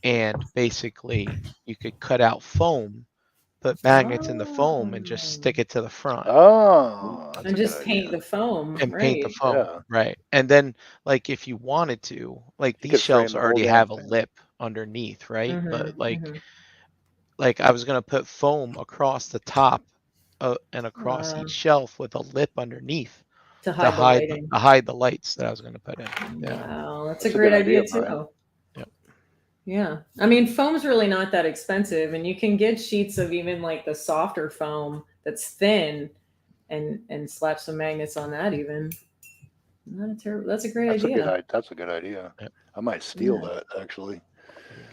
And basically you could cut out foam, put magnets in the foam and just stick it to the front. Oh, that's and just paint the foam. And paint the foam. Yeah. Right. And then like if you wanted to, like You these could frame shelves the whole already damn have a thing. lip underneath, right? But like I was gonna put foam across the top and across each shelf with a lip underneath to hide hide the lights that I was gonna put in. Yeah. Wow, that's a great idea too. Brian. Yep. Yeah. I mean, foam's really not that expensive, and you can get sheets of even like the softer foam that's thin and slap some magnets on that even. Not a terrible. That's a great idea. That's a good idea. Yep. I might steal that actually.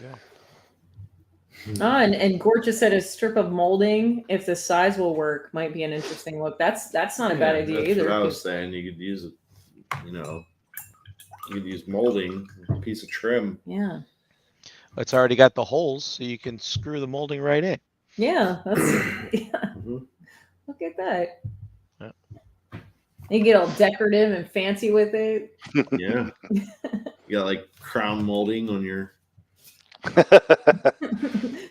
There you go. And Gort just said a strip of molding, if the size will work, might be an interesting look. That's not a bad idea either. What I was saying, you could use it, you know, you could use molding, a piece of trim. Yeah. It's already got the holes, so you can screw the molding right in. Yeah, Look at that. Yeah. You get all decorative and fancy with it. Yeah. You got like crown molding on your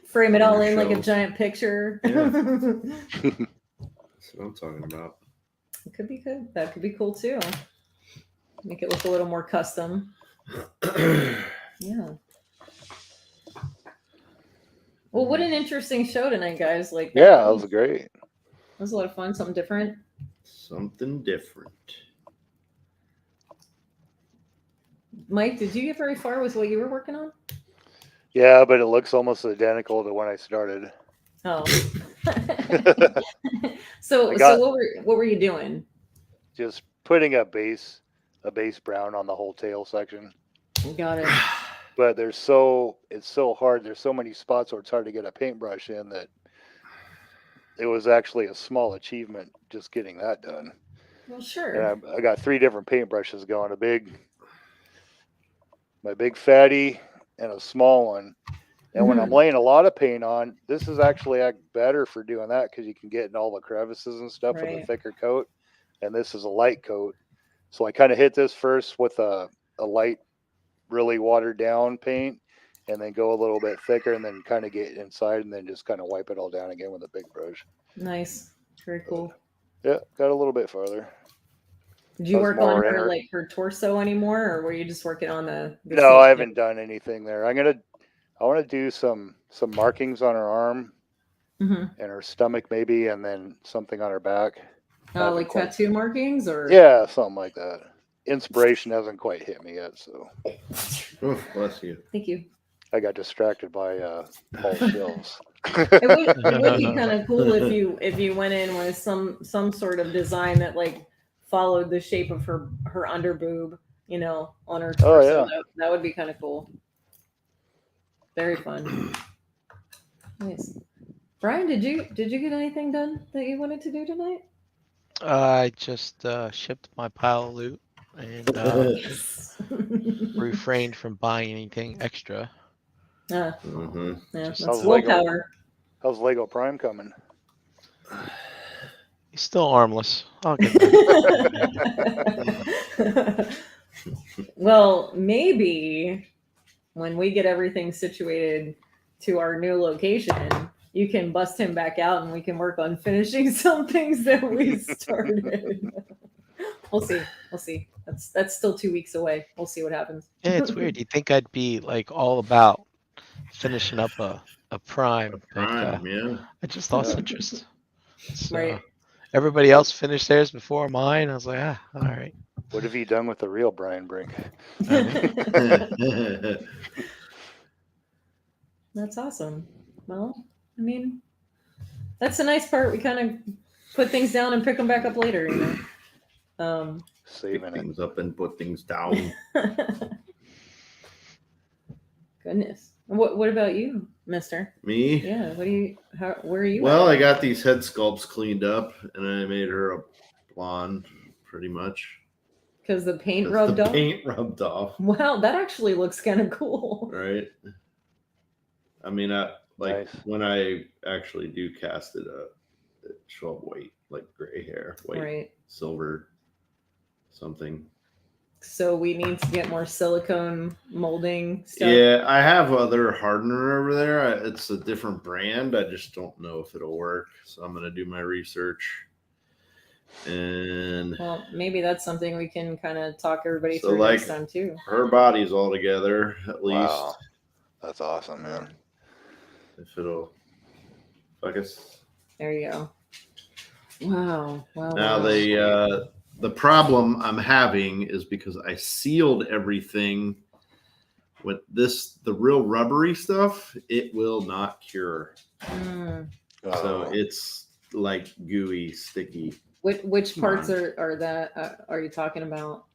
frame it all in like a giant picture. Yeah. That's what I'm talking about. It could be good. That could be cool too. Make it look a little more custom. Yeah. Well, what an interesting show tonight, guys. Like, that was great. It was a lot of fun. Something different. Mike, did you get very far with what you were working on? Yeah, but it looks almost identical to when I started. Oh. So what were you doing? Just putting a base brown on the whole tail section. Got it. But it's so hard. There's so many spots where it's hard to get a paintbrush in that it was actually a small achievement just getting that done. Well, sure. And I got 3 different paintbrushes going: my big fatty and a small one. And when I'm laying a lot of paint on, this is actually better for doing that because you can get in all the crevices and stuff with a thicker coat. And this is a light coat. So I kind of hit this first with a light, really watered down paint. and then go a little bit thicker, and then kind of get inside, and then just kind of wipe it all down again with a big brush. Nice. Very cool. Yeah, got a little bit farther. Did you I was work on more in her her- like her torso anymore, or were you just working on the No, same I shape? haven't done anything there. I want to do some markings on her arm Mm-hmm. and her stomach maybe, and then something on her back. Haven't Like quite- tattoo markings, or Yeah, something like that. Inspiration hasn't quite hit me yet, so Oof, bless you. Thank you. I got distracted by Paul's shelves. It would be kind of cool if you went in with some sort of design that like followed the shape of her under boob, you know, on her Oh, torso. yeah. That would be kind of cool. Very fun. Nice. Brian, did you get anything done that you wanted to do tonight? I just shipped my pile of loot and refrained from buying anything extra. Yeah, Mhm. Just- that's How's Lego? willpower. How's Lego Prime coming? He's still armless. I'll get there. Well, maybe when we get everything situated to our new location, you can bust him back out and we can work on finishing some things that we started. We'll see. That's still 2 weeks away. We'll see what happens. Yeah, it's weird. You'd think I'd be like all about finishing up a prime, but Prime, yeah. I just lost Yeah. interest. So, Right. everybody else finished theirs before mine. I was like, all right. What have you done with the real Brian Brink? That's awesome. Well, I mean, that's the nice part. We kind of put things down and pick them back up later, you know. Pick Saving it. things up and put things down. Goodness. What about you, Mister? Me? Yeah. Where are you? Well, at? I got these head sculpts cleaned up and I made her a blonde pretty much. Because the paint 'Cause rubbed the off. paint rubbed off, Wow, that actually looks kind of cool. right? I mean, Nice. when I actually do cast it, she'll have white, like gray hair, white, Right. silver, something. So we need to get more silicone molding stuff. Yeah, I have other hardener over there. It's a different brand. I just don't know if it'll work. So I'm gonna do my research. And Well, maybe that's something we can kind of talk everybody So, through like- next time too. her body's all together, at least. Wow. That's awesome, man. If it'll focus. There you go. Wow. Now wow. the problem I'm having is because I sealed everything with the real rubbery stuff, it will not cure. Mm. So Oh, it's like gooey, sticky. Which Come parts on. are you talking about?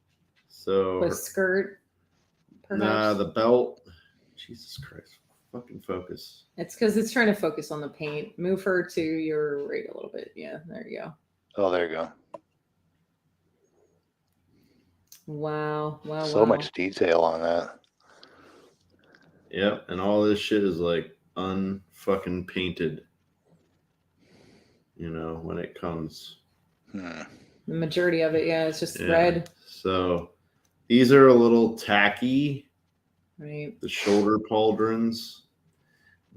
So The skirt, perhaps? nah, the belt. Jesus Christ. Fucking focus. It's because it's trying to focus on the paint. Move her to your right a little bit. Yeah, there you go. oh, there you go. Wow. So much detail on that. Yep, and all this shit is like unfucking painted. You know, when it comes. Hmm. The majority of it, yeah, it's just Yeah. red. So these are a little tacky. Right. The shoulder pauldrons.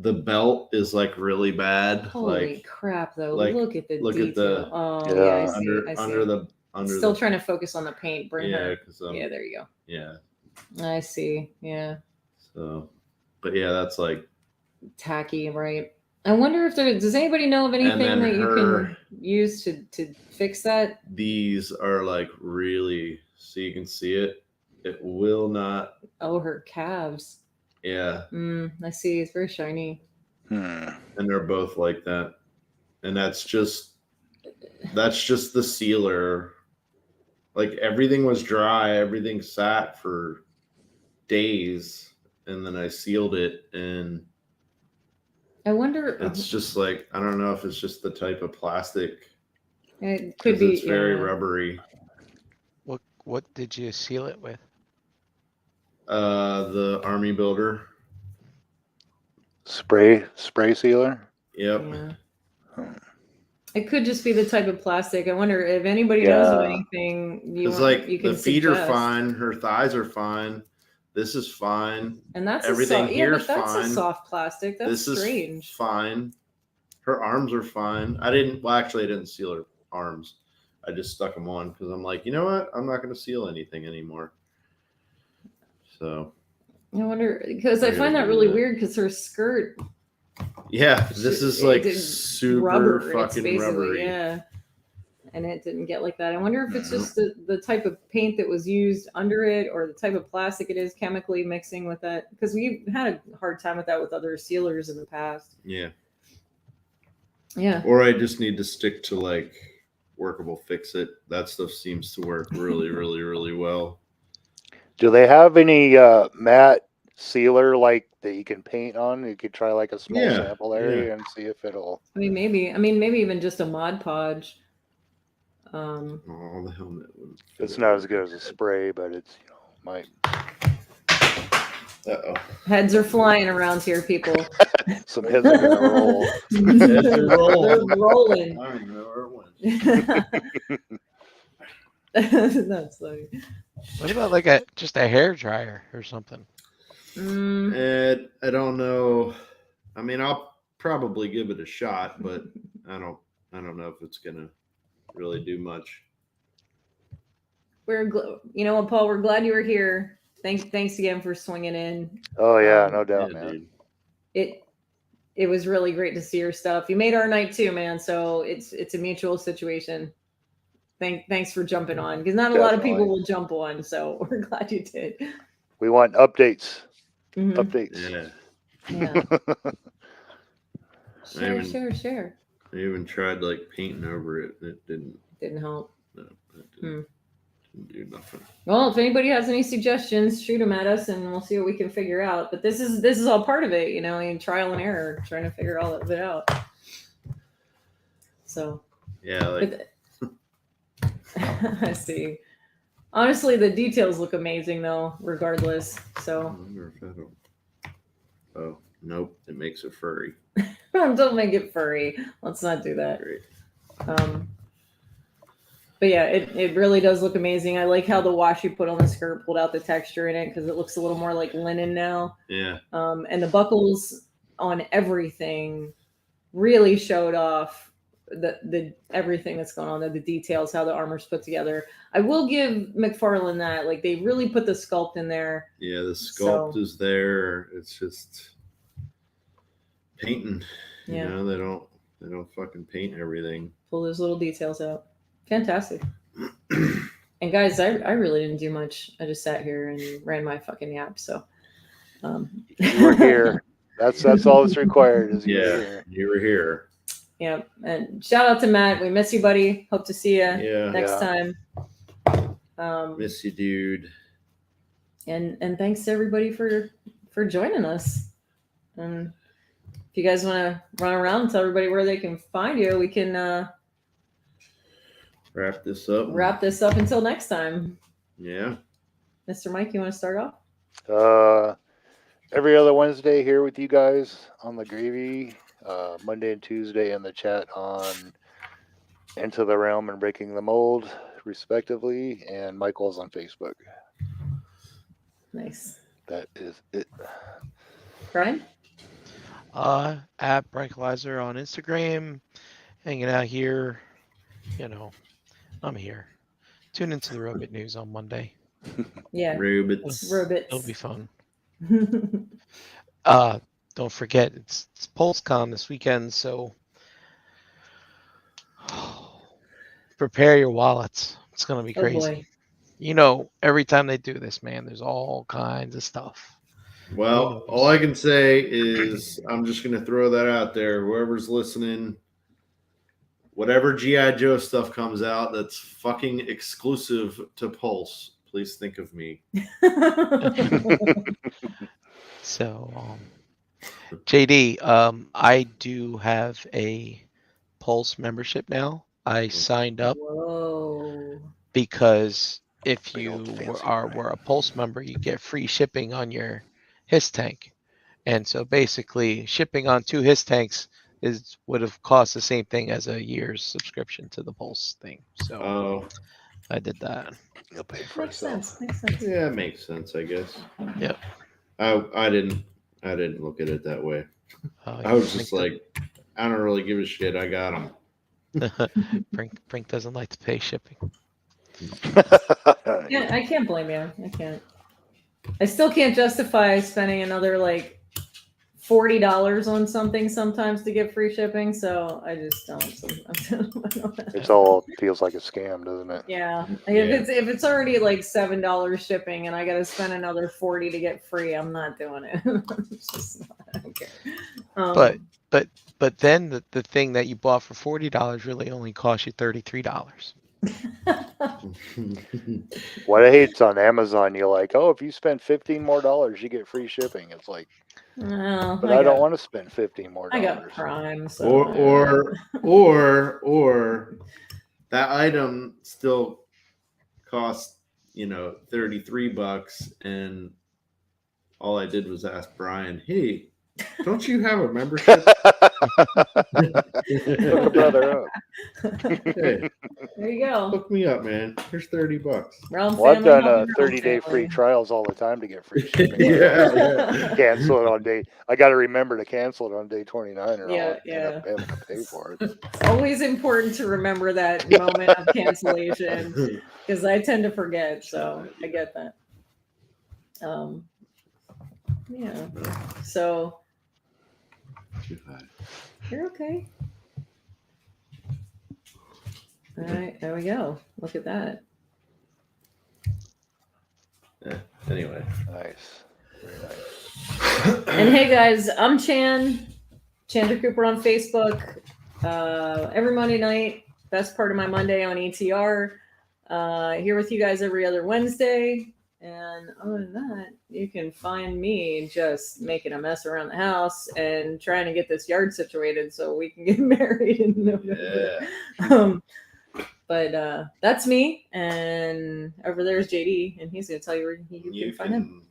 The belt is like really bad. Holy like crap, though. like, Look at the look at detail. the- Oh, Yeah. yeah, I see. under I see. under the under Still the trying to focus on the paint. Bring yeah, her. because Yeah, there you yeah. go. I see. Yeah. So, but yeah, that's like Tacky, right? I wonder if does anybody know of anything then that you her- can use to fix that? these are like really so you can see it. It will not. Oh, her calves. Yeah, I see. It's very shiny. Hmm. and they're both like that, and that's just the sealer. Like everything was dry, everything sat for days, and then I sealed it, and I wonder. it's just like I don't know if it's just the type of plastic. It could 'Cause be. it's very yeah. rubbery. What did you seal it with? The Army Builder. Spray sealer. Yep. Yeah. Hmm. It could just be the type of plastic. I wonder if anybody knows of Yeah. anything you It's want, like you can the feet are suggest. fine, her thighs are fine, This is fine. And that's Everything a here's but that's fine. a soft plastic. That's This strange. is fine. Her arms are fine. I didn't seal her arms. I just stuck them on because I'm like, you know what? I'm not going to seal anything anymore. So. I wonder, because I I gotta find that do really that. weird because her skirt. Yeah, this is like super rubber. It's fucking basically, rubbery. yeah. And it didn't get like that. I wonder if it's No. just the type of paint that was used under it or the type of plastic it is chemically mixing with that. Because we've had a hard time with that with other sealers in the past. Yeah. Yeah. Or I just need to stick to like workable fix it. That stuff seems to work really, really, really well. Do they have any matte sealer like that you can paint on? You could try like a small Yeah, sample area and see if it'll. I mean, maybe even just a Mod Podge. Oh, the helmet. It's not as good as a spray, but it's might. Uh-oh. Heads are flying around here, people. Some heads are gonna roll. Heads are rolling. They're rolling. I don't even know where it went. That's funny. What about like just a hair dryer or something? I don't know. I mean, I'll probably give it a shot, but I don't know if it's gonna really do much. You know what, Paul? We're glad you were here. Thanks again for swinging in. Oh yeah, no doubt, man. Dude. It was really great to see your stuff. You made our night too, man. So it's a mutual situation. Thanks for jumping on because not a lot of people will jump on. So we're glad you did. We want updates. Mhm. Updates. Yeah. Yeah. Share. I even tried like painting over it, and it Didn't help. No, it didn't do nothing. Well, if anybody has any suggestions, shoot them at us, and we'll see what we can figure out. But this is all part of it, trial and error, trying to figure all of it out. So. Yeah. Like. I see. Honestly, the details look amazing, though. Regardless, so. I wonder if that'll. Oh nope! It makes it furry. Don't make it furry. Let's not do that. Great. But yeah, it really does look amazing. I like how the wash you put on the skirt pulled out the texture in it because it looks a little more like linen now. Yeah. And the buckles on everything really showed off the everything that's going on there, the details, how the armor's put together. I will give McFarlane that. Like, they really put the sculpt in there. Yeah, the sculpt is there. It's just painting. Yeah. They don't fucking paint everything. Pull those little details out. Fantastic. And guys, I really didn't do much. I just sat here and ran my fucking yap. So you were here. That's all that's required is you were here. You were here. Yeah. And shout out to Matt. We miss you, buddy. Hope to see you next time. Miss you, dude. And thanks to everybody for joining us. And if you guys want to run around and tell everybody where they can find you, we can wrap this up. Wrap this up until next time. Yeah. Mr. Mike, you want to start off? Every other Wednesday here with you guys on the Gravy. Monday and Tuesday in the chat on Into the Realm and Breaking the Mold, respectively. And Michael's on Facebook. Nice. That is it. Brian? At Breakalizer on Instagram, hanging out here. I'm here. Tune into the Robot News on Monday. Yeah. Robots. It'll be fun. Don't forget, it's PulseCon this weekend, so prepare your wallets. It's going to be crazy. Every time they do this, man, there's all kinds of stuff. Well, all I can say is I'm just going to throw that out there. Whoever's listening, whatever G.I. Joe stuff comes out that's fucking exclusive to Pulse, please think of me. So, JD, I do have a Pulse membership now. I signed up because if you were a Pulse member, you get free shipping on your HISS tank. And so basically shipping on 2 HISS tanks would have cost the same thing as a year's subscription to the Pulse thing. So I did that. You'll pay for Makes itself. sense. Makes sense. Yeah, it makes sense, I guess. Yep. I didn't look at it that way. Oh, I was just like, I don't really give a shit. I got them. Brink doesn't like to pay shipping. Yeah, I can't blame you. I can't. I still can't justify spending another like $40 on something sometimes to get free shipping. So I just don't. It's all feels like a scam, doesn't it? Yeah. Yeah. If it's already like $7 shipping and I got to spend another 40 to get free, I'm not doing it. It's just not, I don't care. But then the thing that you bought for $40 really only cost you $33. What I hate is on Amazon, you're like, oh, if you spend $15 more, you get free shipping. It's like, Well, but I don't want to spend $15 more. I got Prime, so or that item still costs, $33, and all I did was ask Brian, hey, don't you have a membership? Hook a brother up. Hey, there you go. hook me up, man. Here's $30. Realm Well, I've family done helping Realm 30-day free family. trials all the time to get free shipping. Yeah. Cancel it on day. I got to remember to cancel it on day 29, or Yeah, I'll yeah. end up having to pay for it. It's always important to remember that moment of cancellation because I tend to forget. So I get that. Yeah. So you're okay. All right, there we go. Look at that. Yeah, anyway. Nice. Very nice. And hey guys, I'm Chandler Cooper on Facebook. Every Monday night, best part of my Monday on ETR. Here with you guys every other Wednesday. And other than that, you can find me just making a mess around the house and trying to get this yard situated so we can get married in November. Yeah. But that's me. And over there's JD, and he's going to tell you where you can find him.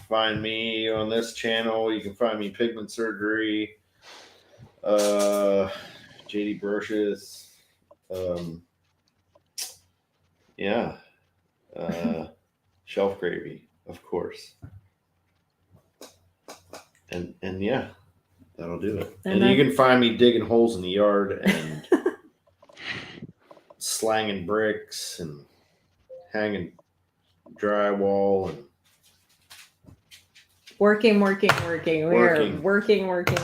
Find me on this channel. You can find me Pigment Surgery, JD Brushes, ShelfGravy, of course, and yeah, that'll do it. And you can find me digging holes in the yard and slanging bricks and hanging drywall and working. We're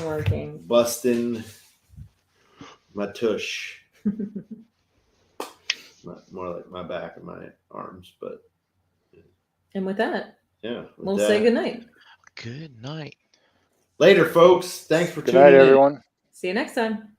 working. busting my tush. More like my back and my arms, but And with that, yeah, we'll say good night. Good night. Later, folks. Thanks for Good tuning night, in. everyone. See you next time.